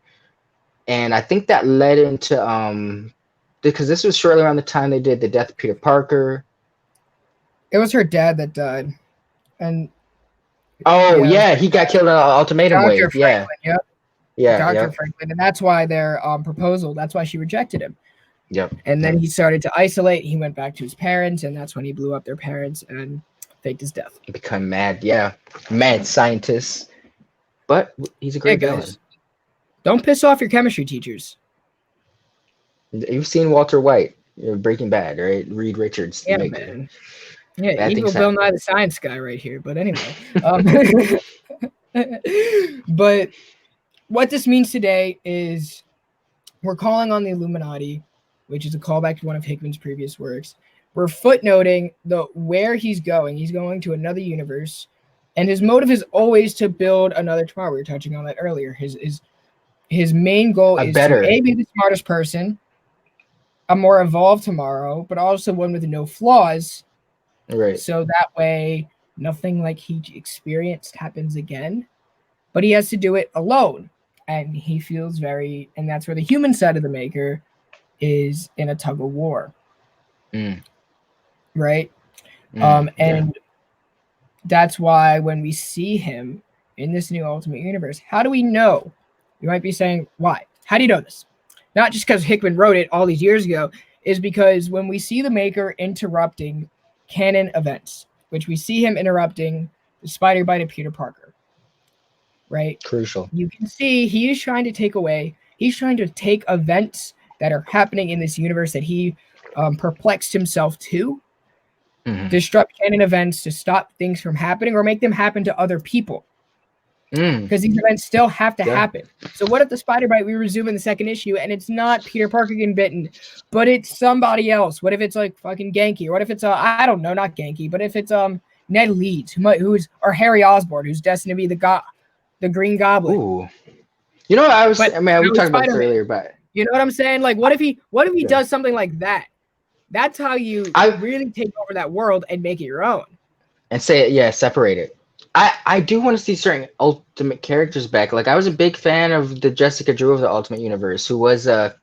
And I think that led into because this was shortly around the time they did the death of Peter Parker. It was her dad that died, and he got killed in an Ultimatum wave. Franklin, Dr. Franklin, and that's why their proposal. That's why she rejected him. Yep. And then he started to isolate. He went back to his parents, and that's when he blew up their parents and faked his death. Become mad, mad scientist. But he's a great villain. Don't piss off your chemistry teachers. You've seen Walter White, Breaking Bad, right? Reed Richards. Yeah, man. Yeah, evil Bill Nye the Science Guy right here. But anyway. But what this means today is we're calling on the Illuminati, which is a callback to one of Hickman's previous works. We're footnoting where he's going. He's going to another universe. And his motive is always to build another tomorrow. We were touching on that earlier. His main goal is to be the smartest person, a more evolved tomorrow, but also one with no flaws. Right. So that way, nothing like he experienced happens again. But he has to do it alone. And he feels and that's where the human side of the Maker is in a tug of war. Right? And that's why when we see him in this new Ultimate Universe, how do we know? You might be saying, why? How do you know this? Not just because Hickman wrote it all these years ago, is because when we see the Maker interrupting canon events, which we see him interrupting the spider bite of Peter Parker, right? Crucial. You can see he's trying to take events that are happening in this universe that he perplexed himself to, Mm-hmm. disrupt canon events to stop things from happening or make them happen to other people. Because these events still have to Yeah. happen. So what if the spider bite we resume in the second issue and it's not Peter Parker getting bitten, but it's somebody else? What if it's like fucking Genki? Or what if it's I don't know, not Genki, but if it's Ned Leeds, who's or Harry Osborn, who's destined to be the Green Goblin. Ooh. You know, But I mean, we talked about this Spider-Man. earlier, but You know what I'm saying? Like, what if he yeah. does something like that? That's how you I really take over that world and make it your own. and say it, yeah, separate it. I do want to see certain Ultimate characters back. Like I was a big fan of the Jessica Drew of the Ultimate Universe, who was a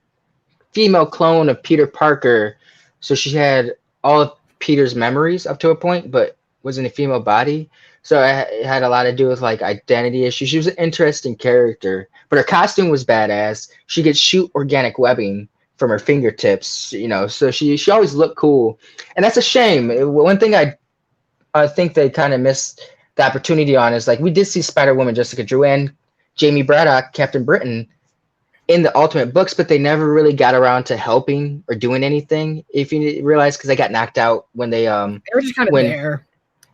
female clone of Peter Parker. So she had all of Peter's memories up to a point, but was in a female body. So it had a lot to do with like identity issues. She was an interesting character, but her costume was badass. She could shoot organic webbing from her fingertips, you know. So she always looked cool, and that's a shame. One thing I think they kind of missed the opportunity on is like we did see Spider Woman, Jessica Drew, and Jamie Braddock, Captain Britain, in the Ultimate books, but they never really got around to helping or doing anything. If you realize, because they got knocked out when They were just kind of when there.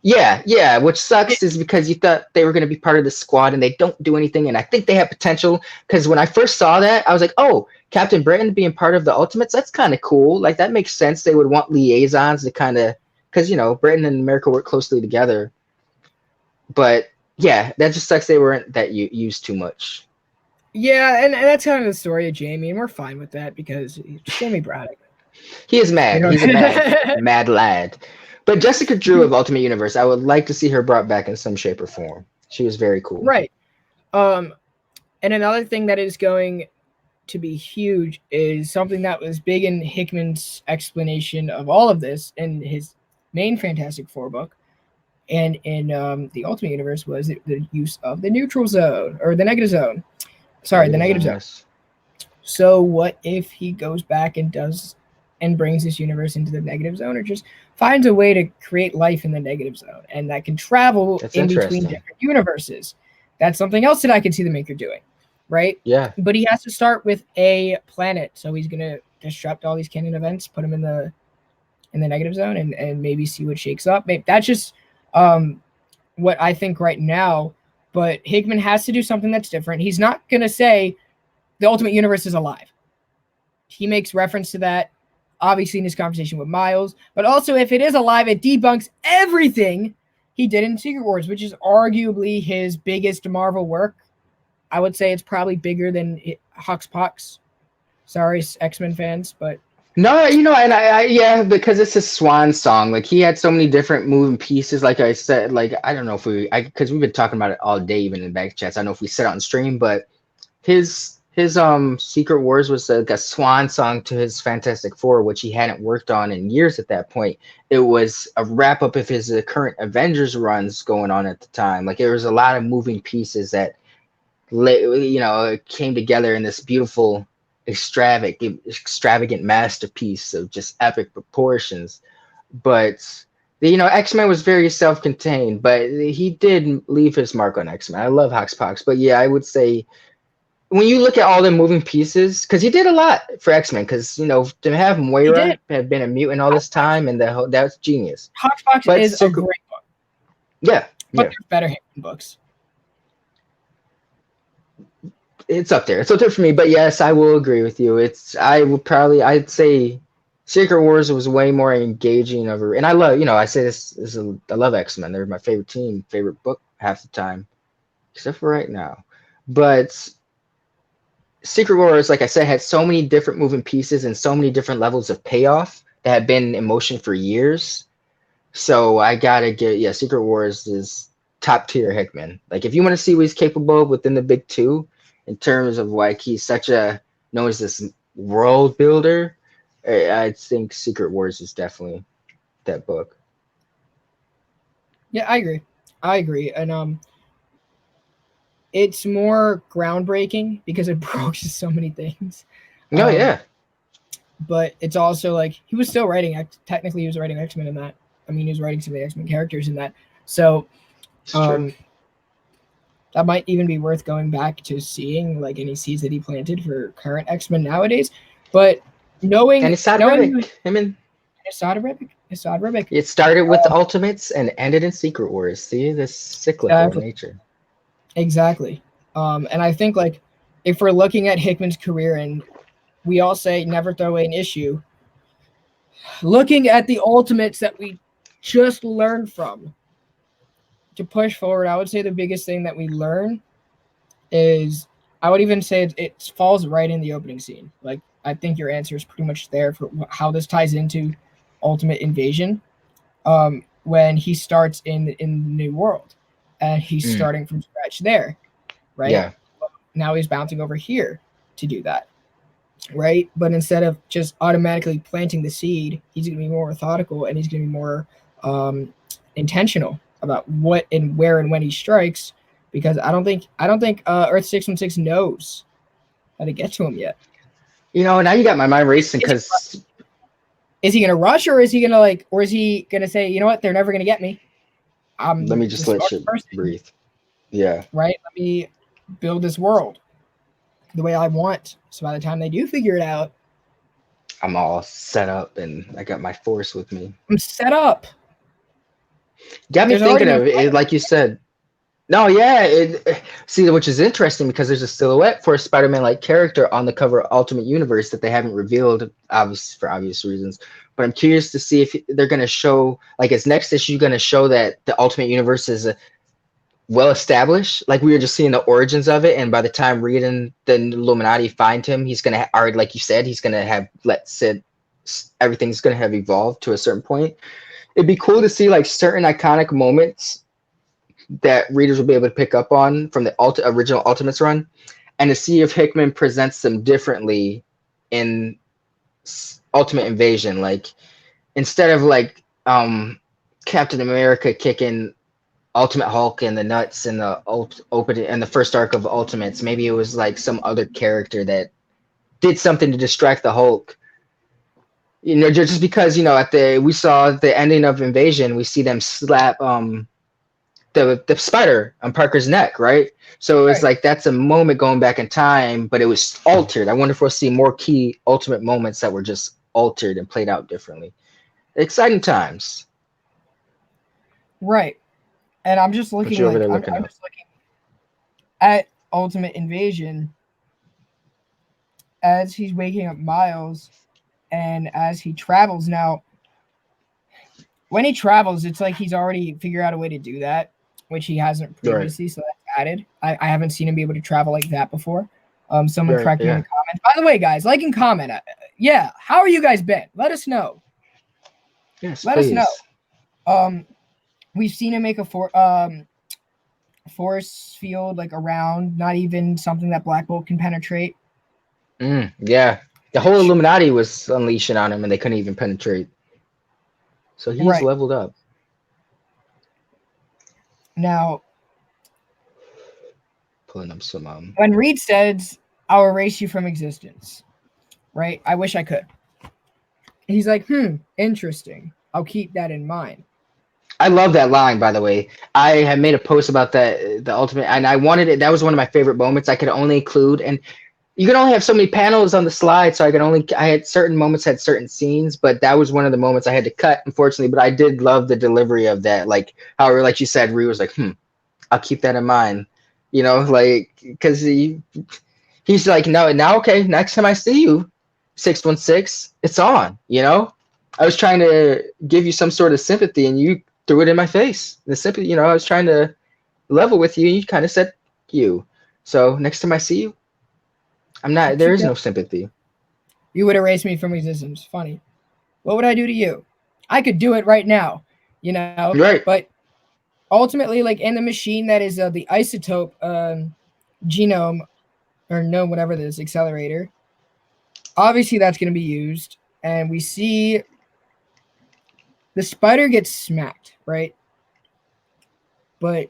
yeah, which sucks is because you thought they were going to be part of the squad and they don't do anything. And I think they have potential because when I first saw that, I was like, oh, Captain Britain being part of the Ultimates, that's kind of cool. Like that makes sense. They would want liaisons to kind of, because you know, Britain and America work closely together. But yeah, that just sucks. They weren't that used too much. Yeah, and that's kind of the story of Jamie, and we're fine with that because it's Jamie Braddock. He is mad. You know? He's a mad lad. But Jessica Drew of Ultimate Universe, I would like to see her brought back in some shape or form. She was very cool. Right. And another thing that is going to be huge is something that was big in Hickman's explanation of all of this in his main Fantastic Four book, and in the Ultimate Universe was the use of the neutral zone or the negative zone. Sorry, the negative zone. Yes. So what if he goes back and brings this universe into the negative zone, or just finds a way to create life in the negative zone and that can travel in between different universes? That's something else that I can see the maker doing, right? Yeah. But he has to start with a planet, so he's gonna disrupt all these canon events, put them in the negative zone, and maybe see what shakes up. Maybe that's just what I think right now. But Hickman has to do something that's different. He's not gonna say the Ultimate Universe is alive. He makes reference to that, obviously, in his conversation with Miles. But also, if it is alive, it debunks everything he did in Secret Wars, which is arguably his biggest Marvel work. I would say it's probably bigger than Hoxpox. Sorry, X-Men fans, but... No, you know, and I yeah, because it's his swan song. Like he had so many different moving pieces. Like I said, like I don't know if because we've been talking about it all day, even in back chats. I don't know if we said it on stream, but his Secret Wars was like a swan song to his Fantastic Four, which he hadn't worked on in years at that point. It was a wrap up of his current Avengers runs going on at the time. Like there was a lot of moving pieces that you know came together in this beautiful extravagant masterpiece of just epic proportions. But you know, X-Men was very self-contained, but he did leave his mark on X-Men. I love Hoxpox, but yeah, I would say when you look at all the moving pieces, because he did a lot for X-Men, because you know to have Moira have been a mutant all this time, and that's genius. Hoxpox is a great book. Yeah, but there's better Hickman books. It's up there. It's up there for me. But yes, I will agree with you. I'd say Secret Wars was way more engaging and I love, you know, I say I love X-Men. They're my favorite team, favorite book half the time, except for right now. But Secret Wars, like I said, had so many different moving pieces and so many different levels of payoff that have been in motion for years. So I gotta Secret Wars is top tier Hickman. Like if you want to see what he's capable of within the big two, in terms of like he's such a known as this world builder, I think Secret Wars is definitely that book. Yeah, I agree. And it's more groundbreaking because it broke so many things. No, yeah. But it's also like he was still writing. Technically, he was writing X-Men in that. I mean, he was writing some of the X-Men characters in that. So, that might even be worth going back to seeing like any seeds that he planted for current X-Men nowadays. But And knowing it's Sad knowing who Ribic. I mean, Assad Ribic, it started with the Ultimates and ended in Secret Wars. See, this cyclical exactly, nature. exactly. And I think like if we're looking at Hickman's career and we all say never throw away an issue, looking at the ultimates that we just learned from to push forward, I would say the biggest thing that we learn is I would even say it falls right in the opening scene. Like I think your answer is pretty much there for how this ties into Ultimate Invasion. When he starts in the new world, and he's Mm, starting from scratch there, right? yeah. Now he's bouncing over here to do that, right? But instead of just automatically planting the seed, he's going to be more methodical and he's going to be more um, intentional about what and where and when he strikes. Because I don't think Earth 616 knows how to get to him yet. Now you got my mind racing Is he, because is he going to rush or is he going to or is he going to say, you know what, they're never going to get me. let I'm me the just let smart you person, breathe. Yeah. right? Let me build this world the way I want. So by the time they do figure it out, I'm all set up and I got my force with me. I'm set up. Got me There's already thinking been of it, like you said. No, yeah. See, which is interesting because there's a silhouette for a Spider-Man like character on the cover of Ultimate Universe that they haven't revealed, obvious for obvious reasons. But I'm curious to see if they're going to show, like, his next issue going to show that the Ultimate Universe is well established. Like we were just seeing the origins of it, and by the time Reed and the Illuminati find him, he's going to already, like you said, he's going to have let Sid. Everything's going to have evolved to a certain point. It'd be cool to see like certain iconic moments that readers will be able to pick up on from the original Ultimates run, and to see if Hickman presents them differently in Ultimate Invasion. Like instead of like Captain America kicking Ultimate Hulk in the nuts in the opening and the first arc of Ultimates, maybe it was like some other character that did something to distract the Hulk. Just because at the we saw the ending of Invasion, we see them slap the spider on Parker's neck, right? So it's Right. like that's a moment going back in time, but it was altered. I wonder if we'll see more key ultimate moments that were just altered and played out differently. Exciting times. Right. And I'm just What looking you over like there I'm, looking I'm up? just looking at Ultimate Invasion as he's waking up Miles and as he travels now. When he travels, it's like he's already figured out a way to do that, which he hasn't Right. previously. So that's added. I haven't seen him be able to travel like that before. Someone Right. correct me in Yeah. the comments. By the way, guys, like and comment. Yeah, how are you guys been? Let us know. Yes, Let us know. please. Um, we've seen him make a force field like around, not even something that Black Bolt can penetrate. Yeah. The whole Which Illuminati was unleashing on him, and they couldn't even penetrate. So he's right leveled up. now, Pulling up some. when Reed says, "I'll erase you from existence," right? I wish I could. He's like, interesting. I'll keep that in mind. I love that line, by the way. I had made a post about that, the ultimate, and I wanted it. That was one of my favorite moments. I could only include, and you can only have so many panels on the slide, so I had certain moments, had certain scenes, but that was one of the moments I had to cut, unfortunately. But I did love the delivery of that, like how, like you said, Ree was like, I'll keep that in mind, like because he's like, no, now okay, next time I see you, 616, it's on. I was trying to give you some sort of sympathy, and you threw it in my face. The sympathy, I was trying to level with you, and you kind of said you. So next time I see you, I'm I'll not. There keep is that. no sympathy. You would erase me from existence. Funny. What would I do to you? I could do it right now, Right. But ultimately, like in the machine that is the isotope genome or no, whatever this accelerator, obviously that's going to be used. And we see the spider gets smacked, right? But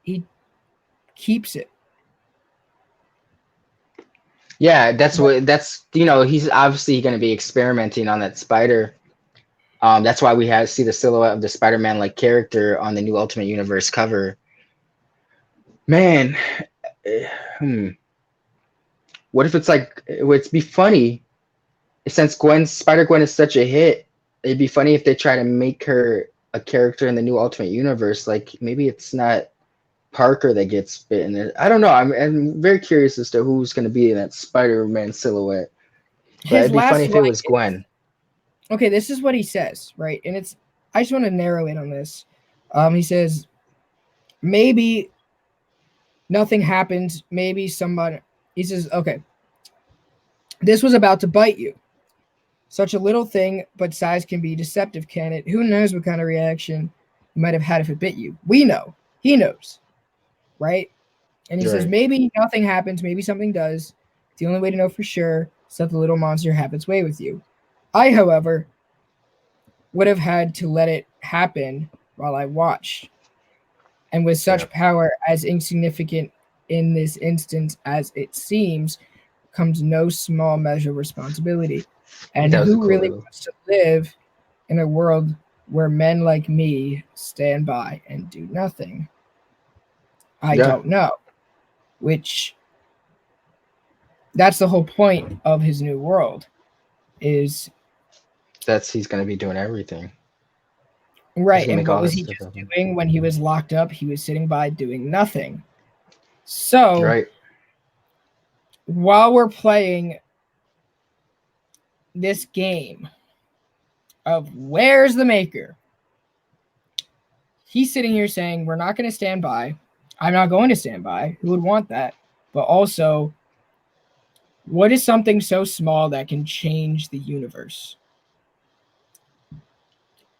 he keeps it. Yeah, Right. that's he's obviously going to be experimenting on that spider. That's why we see the silhouette of the Spider-Man like character on the new Ultimate Universe cover. Man, eh, hmm. What if it's like it would be funny since Spider Gwen is such a hit? It'd be funny if they try to make her a character in the new Ultimate Universe. Like maybe it's not Parker that gets bitten. I don't know. I'm very curious as to who's going to be in that Spider-Man silhouette. But His it'd be funny last if it line was Gwen. okay, this is what he says, right? And it's I just want to narrow in on this. He says maybe nothing happens. Maybe somebody. He says, okay, this was about to bite you. Such a little thing, but size can be deceptive, can it? Who knows what kind of reaction you might have had if it bit you? We know. He knows, right? And he says Right. maybe nothing happens. Maybe something does. The only way to know for sure is that the little monster have its way with you. I, however, would have had to let it happen while I watched. And with Yeah. such power as insignificant in this instance as it seems, comes no small measure of responsibility. And That was a who cool really little. wants to live in a world where men like me stand by and do nothing? I Yeah, don't know. Which that's the whole point of his new world is he's going to be doing everything. He's right. going to And make what all was this he stuff just happen. doing when he was locked up? He was sitting by doing nothing. So Right. while we're playing this game of where's the maker, he's sitting here saying, we're not going to stand by. I'm not going to stand by. Who would want that? But also, what is something so small that can change the universe?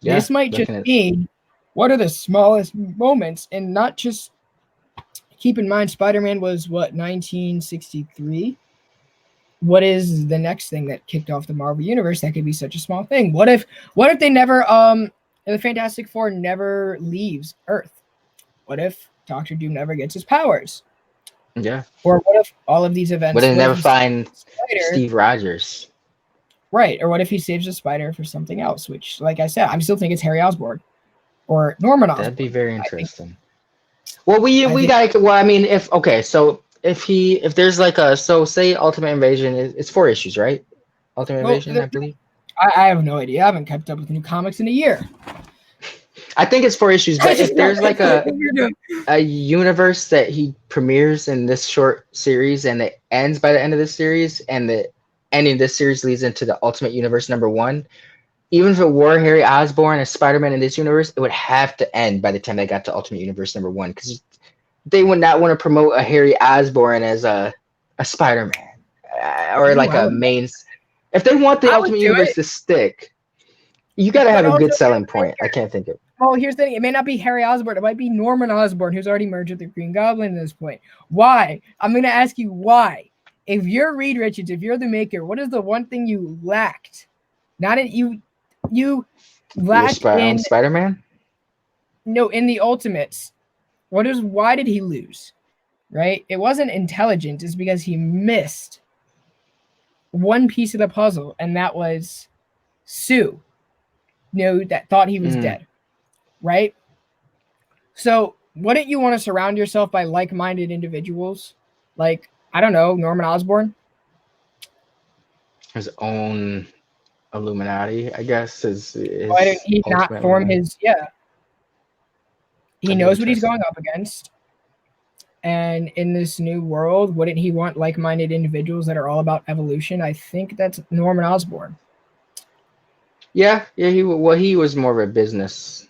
Yeah. This might just Looking at. mean what are the smallest moments, and not just keep in mind Spider-Man was what 1963. What is the next thing that kicked off the Marvel universe that could be such a small thing? What if they never the Fantastic Four never leaves Earth? What if Doctor Doom never gets his powers? Yeah. Or what if all of these But events? they What if never he saves find the spider? Steve Rogers. Right. Or what if he saves the spider for something else? Which, like I said, I still think it's Harry Osborn or Norman That'd be Osborn. very I think. interesting. Well, I we think. got. Well, I mean, if okay, so if there's like a say Ultimate Invasion, it's 4 issues, right? Ultimate Well, Invasion, I believe. I have no idea. I haven't kept up with new comics in a year. I think it's 4 issues, I but just if know there's like what you're doing. a universe that he premieres in this short series and it ends by the end of this series and the ending of this series leads into the Ultimate Universe #1, even if it were Harry Osborn as Spider-Man in this universe, it would have to end by the time they got to Ultimate Universe #1 because they would not want to promote a Harry Osborn as a Spider-Man or Ooh, like I a would. main. If they want the I would Ultimate do Universe it, to stick, you got to but have a also good selling point. I can't think of. well, here's the thing. It may not be Harry Osborn. It might be Norman Osborn, who's already merged with the Green Goblin at this point. Why? I'm going to ask you why. If you're Reed Richards, if you're the maker, what is the one thing you lacked? Not in you Your lacked own in Spider-Man. no in the Ultimates. Why did he lose? Right? It wasn't intelligence. It's because he missed one piece of the puzzle, and that was Sue. That thought he was Mm, dead. Right? So wouldn't you want to surround yourself by like-minded individuals? Like, I don't know, Norman Osborn? his own Illuminati, I guess, is Why didn't he not form ultimately his he that'd be knows what he's going interesting. up against. And in this new world, wouldn't he want like-minded individuals that are all about evolution? I think that's Norman Osborn. Yeah, yeah. He was more of a business.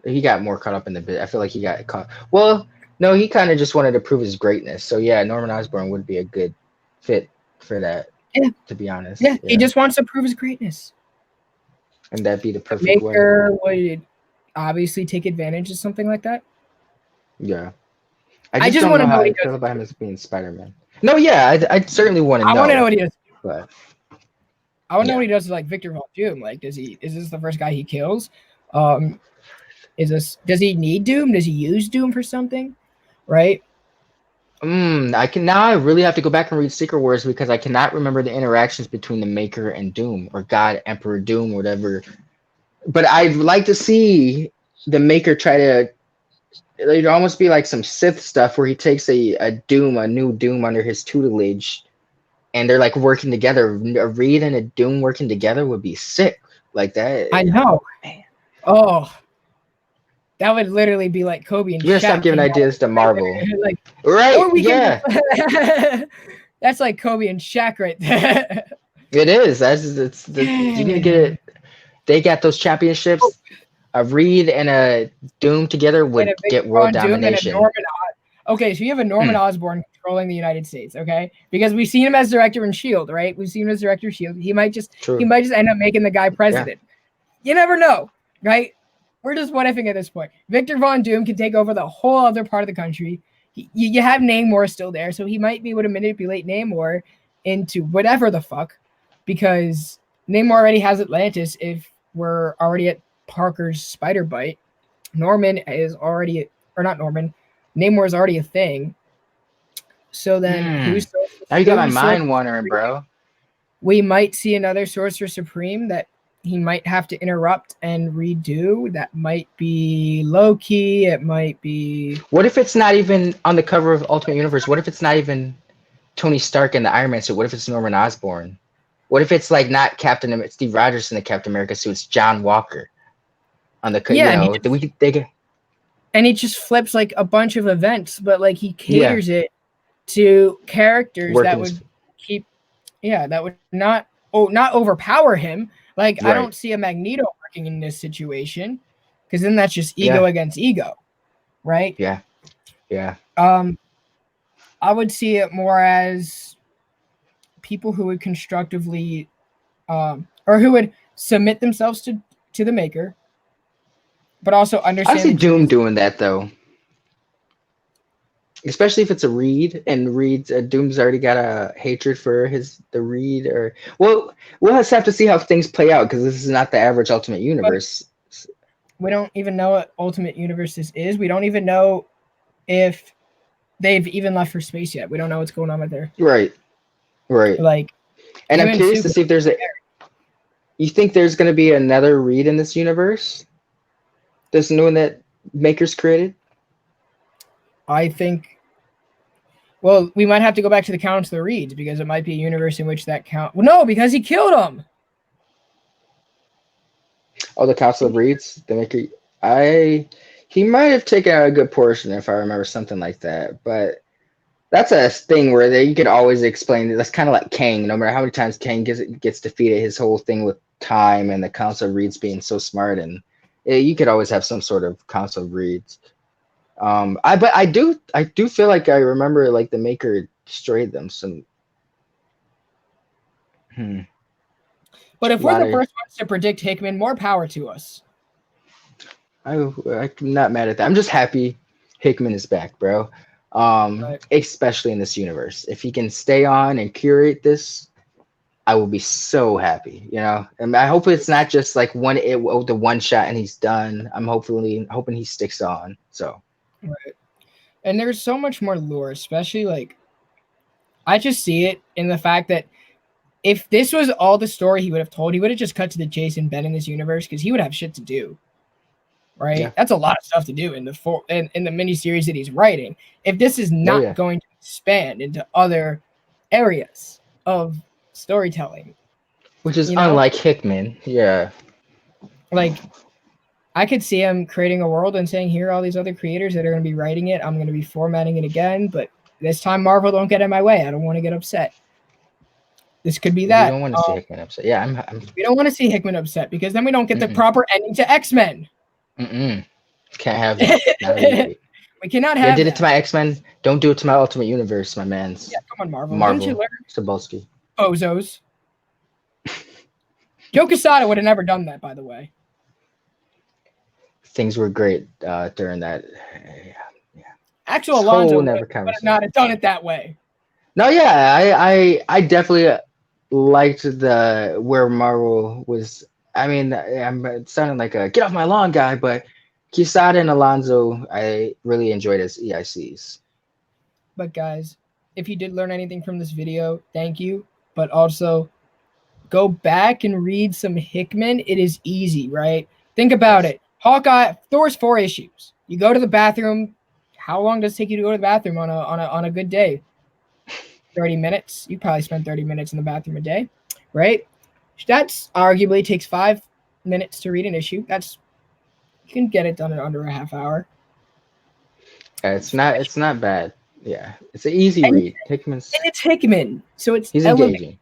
He got more caught up in the bit. I feel like he got caught. Well, no, he kind of just wanted to prove his greatness. So yeah, Norman Osborn would be a good fit for that. Yeah, To be honest, yeah. He yeah, just wants to prove his greatness. and that'd be the The perfect way. maker would obviously take advantage of something like that. Yeah, I I just just don't want know to know how what he I does. feel about him as being Spider-Man. No, yeah, I certainly want to I want to know know, what he does. but I want to know yeah. what he does to like Victor Von Doom. Like, is this the first guy he kills? Um, does he need Doom? Does he use Doom for something? Right? I can now. I really have to go back and read Secret Wars because I cannot remember the interactions between the Maker and Doom or God Emperor Doom, whatever. But I'd like to see the Maker try to It'd almost be like some Sith stuff where he takes a new Doom under his tutelage, and they're like working together. A Reed and a Doom working together would be sick. Like that. I know. Man. Oh, that would literally be like Kobe and You gotta stop Shaq giving came out. ideas to Marvel. Like, Right? or we can. Yeah. That's like Kobe and Shaq right there. It is. You need to get it. They got those championships. A Reed and a Doom together And a would Victor get world Von Doom and a domination. Okay, so you have a Norman Hmm. Osborn controlling the United States, okay? Because we've seen him as director in Shield, right? We've seen him as director of Shield. He might just True. end up making the guy Yeah. president. You never know, right? We're just what ifing at this point. Victor Von Doom can take over the whole other part of the country. You have Namor still there, so he might be able to manipulate Namor into whatever the fuck, because Namor already has Atlantis. If we're already at Parker's spider bite, Norman is already, or not Norman, Namor is already a thing. So then, who's Now you got my mind wandering, bro. We might see another Sorcerer Supreme that he might have to interrupt and redo. That might be Loki. It might be. What if it's not even on the cover of Ultimate Universe? What if it's not even Tony Stark in the Iron Man suit? What if it's Norman Osborn? What if it's like not Captain America, Steve Rogers in the Captain America suit? It's John Walker on the and he just flips like a bunch of events, but like he caters it to characters that would keep, that would not overpower him. Like I don't see a Magneto working in this situation, because then that's just ego against ego, right? Yeah. I would see it more as people who would constructively, or who would submit themselves to the Maker, but also understand. I see Doom doing that though, especially if it's a Reed, and Doom's already got a hatred for the Reed. Or we'll just have to see how things play out, because this is not the average Ultimate Universe. But we don't even know what Ultimate Universe this is. We don't even know if they've even left for space yet. We don't know what's going on with there. Right. Like, and I'm curious to see if there's you think there's going to be another Reed in this universe? This new one that Maker's created? I think. Well, we might have to go back to the Count of the Reeds, because it might be a universe in which that count. Well, no, because he killed him. Oh, the Council of Reeds, the Maker. He might have taken out a good portion, if I remember something like that. But that's a thing where you could always explain. That's kind of like Kang. No matter how many times Kang gets defeated, his whole thing with time and the Council of Reeds being so smart, and you could always have some sort of Council of Reeds. But I do feel like I remember like the Maker destroyed them. But if we're the first ones to predict Hickman, more power to us. I'm not mad at that. I'm just happy Hickman is back, bro. Especially in this universe. If he can stay on and curate this, I will be so happy, And I hope it's not just like the one shot and he's done. I'm hoping he sticks on. So. Right. And there's so much more lore, especially like I just see it in the fact that if this was all the story he would have told, he would have just cut to the chase and been in this universe, because he would have shit to do. Right? Yeah. That's a lot of stuff to do in the miniseries that he's writing. If this is not going to expand into other areas of storytelling, which is unlike Hickman. Yeah. Like, I could see him creating a world and saying, here are all these other creators that are going to be writing it. I'm going to be formatting it again, but this time Marvel don't get in my way. I don't want to get upset. This could be that. We don't want to see Hickman upset. Yeah, we don't want to see Hickman upset, because then we don't get the proper ending to X-Men. Can't have that. We cannot have. I did it to my X-Men. Don't do it to my Ultimate Universe, my man. Yeah, come on, Marvel. Didn't you learn? Cebulski. Bozos. Joe Quesada would have never done that, by the way. Things were great during that. Yeah. Actual Alonzo would not have done it that way. No, yeah, I definitely liked where Marvel was. I mean, I'm sounding like a get off my lawn guy, but Quesada and Alonso, I really enjoyed as EICs. But guys, if you did learn anything from this video, thank you. But also, go back and read some Hickman. It is easy, right? Think about it. Hawkeye, Thor's 4 issues. You go to the bathroom. How long does it take you to go to the bathroom on a good day? 30 minutes. You probably spend 30 minutes in the bathroom a day, right? That's arguably takes 5 minutes to read an issue. That's you can get it done in under a half hour. It's not bad. Yeah, it's an easy And, read. and Hickman's it's Hickman, so it's he's elevated. engaging.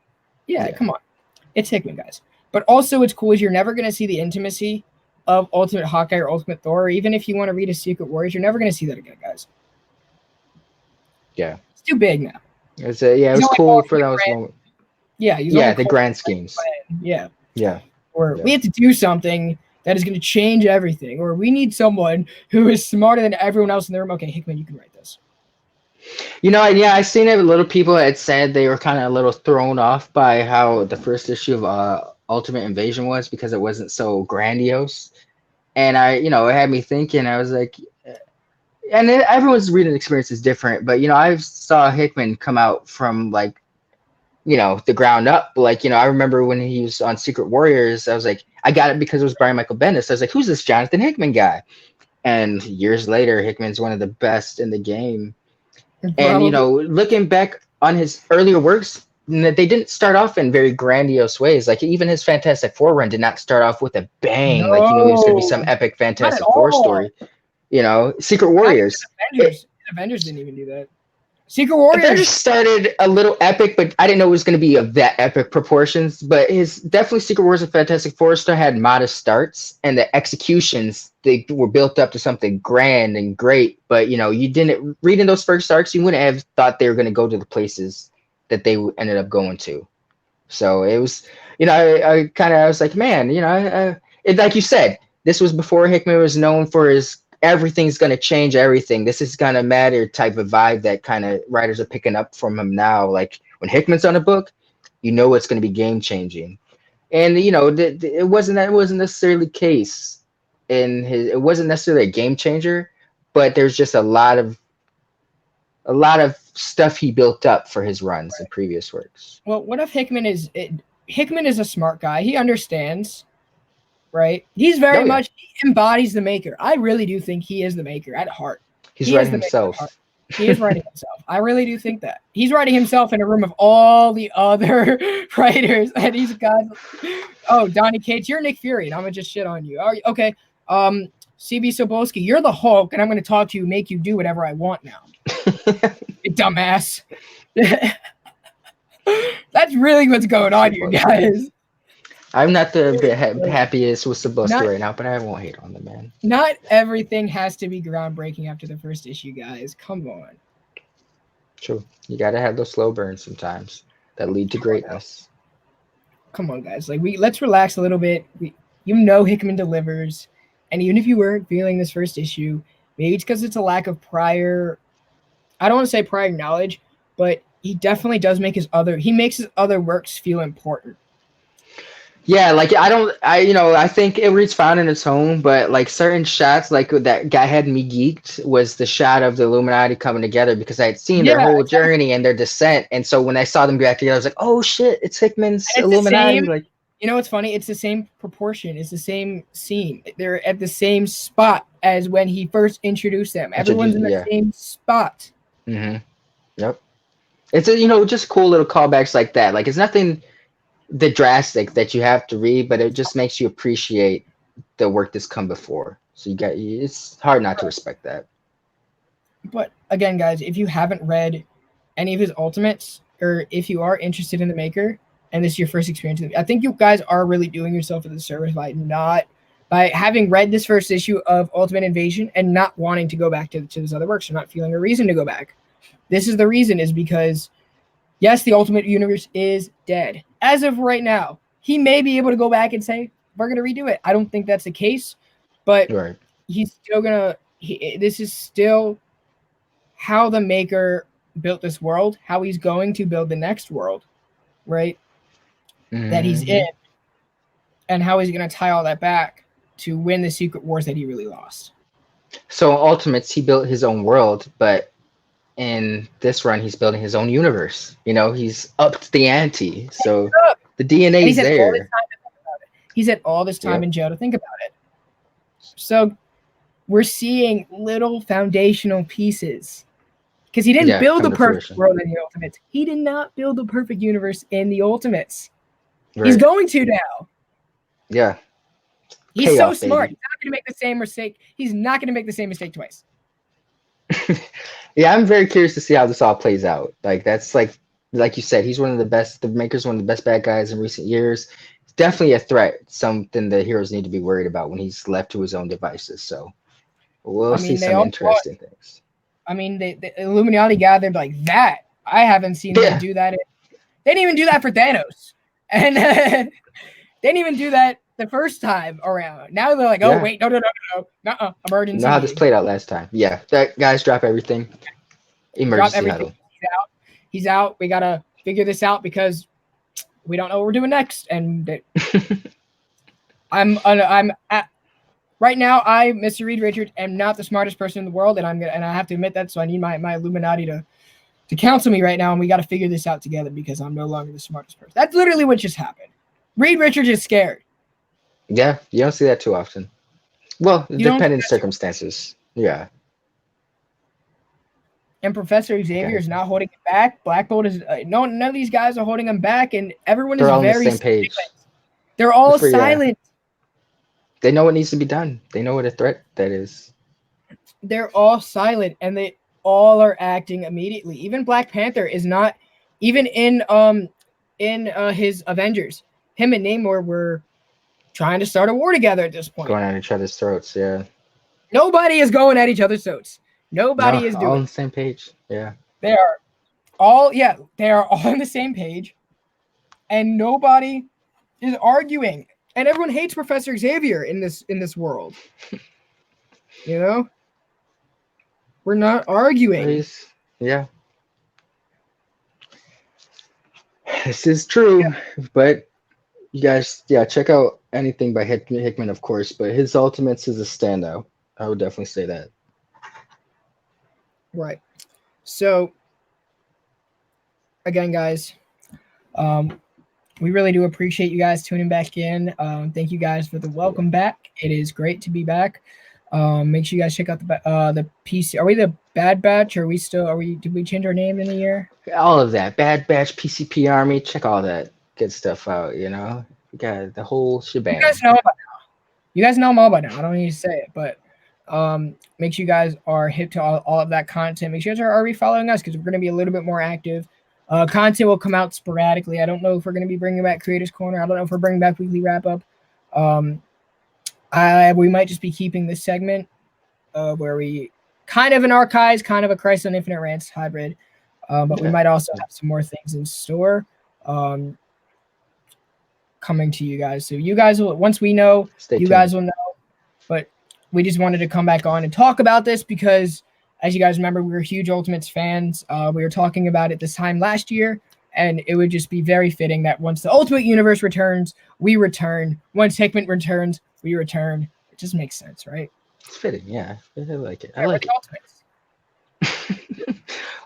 Yeah, Yeah. come on. It's Hickman, guys. But also, it's cool is you're never going to see the intimacy of Ultimate Hawkeye or Ultimate Thor. Or even if you want to read a Secret Warriors, you're never going to see that again, guys. Yeah. It's too big now. It He's was only cool calling for the those grand. moments. Yeah, he's Yeah, only the calling grand the schemes. grand. Yeah, Yeah. or Yeah. we have to do something that is going to change everything, or we need someone who is smarter than everyone else in the room. Okay, Hickman, you can write this. Yeah, I seen it. A little people had said they were kind of a little thrown off by how the first issue of Ultimate Invasion was because it wasn't so grandiose. And it had me thinking. I was like, and everyone's reading experience is different, but I saw Hickman come out from like the ground up. Like I remember when he was on Secret Warriors, I was like, I got it because it was Brian Michael Bendis. I was like, who's this Jonathan Hickman guy? And years later, Hickman's one of the best in the game. And Probably looking back on his earlier works, they didn't start off in very grandiose ways. Like even his Fantastic Four run did not start off with a bang. Like it was going to be some no, epic not at Fantastic Four all. story. Secret Not Warriors. even Avengers. Avengers didn't even do that. Secret Avengers Warriors. started a little epic, but I didn't know it was going to be of that epic proportions. But his definitely Secret Wars and Fantastic Four still had modest starts, and the executions they were built up to something grand and great. But you didn't reading those first arcs, you wouldn't have thought they were going to go to the places that they ended up going to. So it was, I was like, man, like you said, this was before Hickman was known for his everything's going to change everything. This is going to matter type of vibe that kind of writers are picking up from him now. Like when Hickman's on a book, it's going to be game changing. And it wasn't necessarily the case in his. It wasn't necessarily a game changer, but there's just a lot of stuff he built up for his runs in previous works. Well, what if Hickman is a smart guy. He understands, right? He's very Oh yeah, much he embodies the maker. I really do think he is the maker at heart. he's He is writing the maker at heart. himself. He is writing himself. I really do think that. He's writing himself in a room of all the other writers. And he's got, oh, Donnie Cates, you're Nick Fury, and I'm going to just shit on you. Okay. CB Sobolski, you're the Hulk, and I'm going to talk to you, make you do whatever I want now. You dumbass. That's really what's going on here, guys. I'm not the happiest with Sebastian right now, but I won't hate on the man. Not everything has to be groundbreaking after the first issue, guys. Come on. True. You gotta have those slow burns sometimes that lead to greatness. Come on, guys. Let's relax a little bit. Hickman delivers, and even if you weren't feeling this first issue, maybe it's because it's a lack of prior. I don't want to say prior knowledge, but he definitely does he makes his other works feel important. Yeah, like I think it reads fine in its own, but like certain shots, like that guy had me geeked was the shot of the Illuminati coming together because I had seen their whole journey and their descent, and so when I saw them back together, I was like, oh shit, it's Hickman's Illuminati. Like, what's funny? It's the same proportion. It's the same scene. They're at the same spot as when he first introduced them. Everyone's in the same spot. Mm-hmm. Yep. It's just cool little callbacks like that. Like it's nothing the drastic that you have to read, but it just makes you appreciate the work that's come before. So it's hard not to respect that. But again, guys, if you haven't read any of his ultimates, or if you are interested in the maker and this is your first experience, I think you guys are really doing yourself a disservice by having read this first issue of Ultimate Invasion and not wanting to go back to his other works, or not feeling a reason to go back. This is the reason, is because yes, the Ultimate Universe is dead. As of right now, he may be able to go back and say, we're going to redo it. I don't think that's the case, but he's still going to, this is still how the maker built this world, how he's going to build the next world, right? Mm-hmm. That he's in, and how he's going to tie all that back to win the Secret Wars that he really lost. So Ultimates, he built his own world, but in this run, he's building his own universe. He's upped the ante. So the DNA's there. He's had all this time in jail to think about it. So we're seeing little foundational pieces. Because he didn't Yeah, build come the to perfect fruition. world in the Ultimates. He did not build the perfect universe in the Ultimates. He's Right. going to now. Yeah. He's so Payoff, smart. baby. He's not going to make the same mistake. He's not going to make the same mistake twice. Yeah, I'm very curious to see how this all plays out. Like that's like you said, he's one of the best. The Maker's one of the best bad guys in recent years. It's definitely a threat. Something the heroes need to be worried about when he's left to his own devices. So we'll I see mean, they some all fought. interesting things. I mean, the Illuminati gathered like that. I haven't seen them Yeah, do that. They didn't even do that for Thanos. And they didn't even do that the first time around. Now they're like, oh, yeah. wait, no, You emergency know how this meeting. played out last time. Yeah, that guys drop everything. Drop Emergency everything. huddle. He's out. He's out. We got to figure this out because we don't know what we're doing next. And I'm at, right now, Mr. Reed Richards, am not the smartest person in the world, and I have to admit that. So I need my Illuminati to counsel me right now, and we got to figure this out together because I'm no longer the smartest person. That's literally what just happened. Reed Richards is scared. Yeah, you don't see that too often. Well, You don't. depending circumstances. Yeah. And Professor Xavier Okay. is not holding him back. Black Bolt is none of these guys are holding him back, and everyone is They're all on the very same silent. page. They're all For yeah. silent. They know what needs to be done. They know what a threat that is. They're all silent, and they all are acting immediately. Even Black Panther is not even in his Avengers. Him and Namor were trying to start a war together at this point. Going at each other's throats, yeah. Nobody is going at each other's throats. No, Nobody is all doing on it. the same page. Yeah. They are they are all on the same page, and nobody is arguing. And everyone hates Professor Xavier in this world. You know? We're not arguing. Please. Yeah. This is true. But you guys, yeah, check out anything by Hickman, of course, but his Ultimates is a standout. I would definitely say that. Right. So again, guys, we really do appreciate you guys tuning back in. Thank you guys for the welcome back. It is great to be back. Make sure you guys check out the PC. Are we the Bad Batch? Or are we still? Are we? Did we change our name in the year? All of that. Bad Batch, PCP Army, check all that good stuff out, you know? We got the whole You shebang. guys know about now. You guys know them all by now. I don't need to say it, but make sure you guys are hip to all of that content. Make sure you guys are already following us because we're going to be a little bit more active. Content will come out sporadically. I don't know if we're going to be bringing back Creators Corner. I don't know if we're bringing back Weekly Wrap Up. We might just be keeping this segment where we kind of an archives, kind of a Christ on Infinite Rants hybrid. But we might also have some more things in store coming to you guys. So you guys will, once we know, Stay you tuned. guys will know. But we just wanted to come back on and talk about this because, as you guys remember, we were huge Ultimates fans. We were talking about it this time last year, and it would just be very fitting that once the Ultimate Universe returns, we return. Once Hickman returns, we return. It just makes sense, right? It's fitting, yeah. I like it. I Yeah, we're like the it. Ultimates.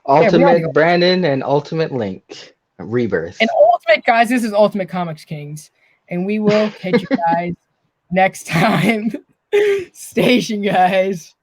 Ultimate the Brandon and Ultimate Link. Rebirth. And Ultimate, guys, this is Ultimate Comics Kings. And we will catch you guys next time. Station, guys.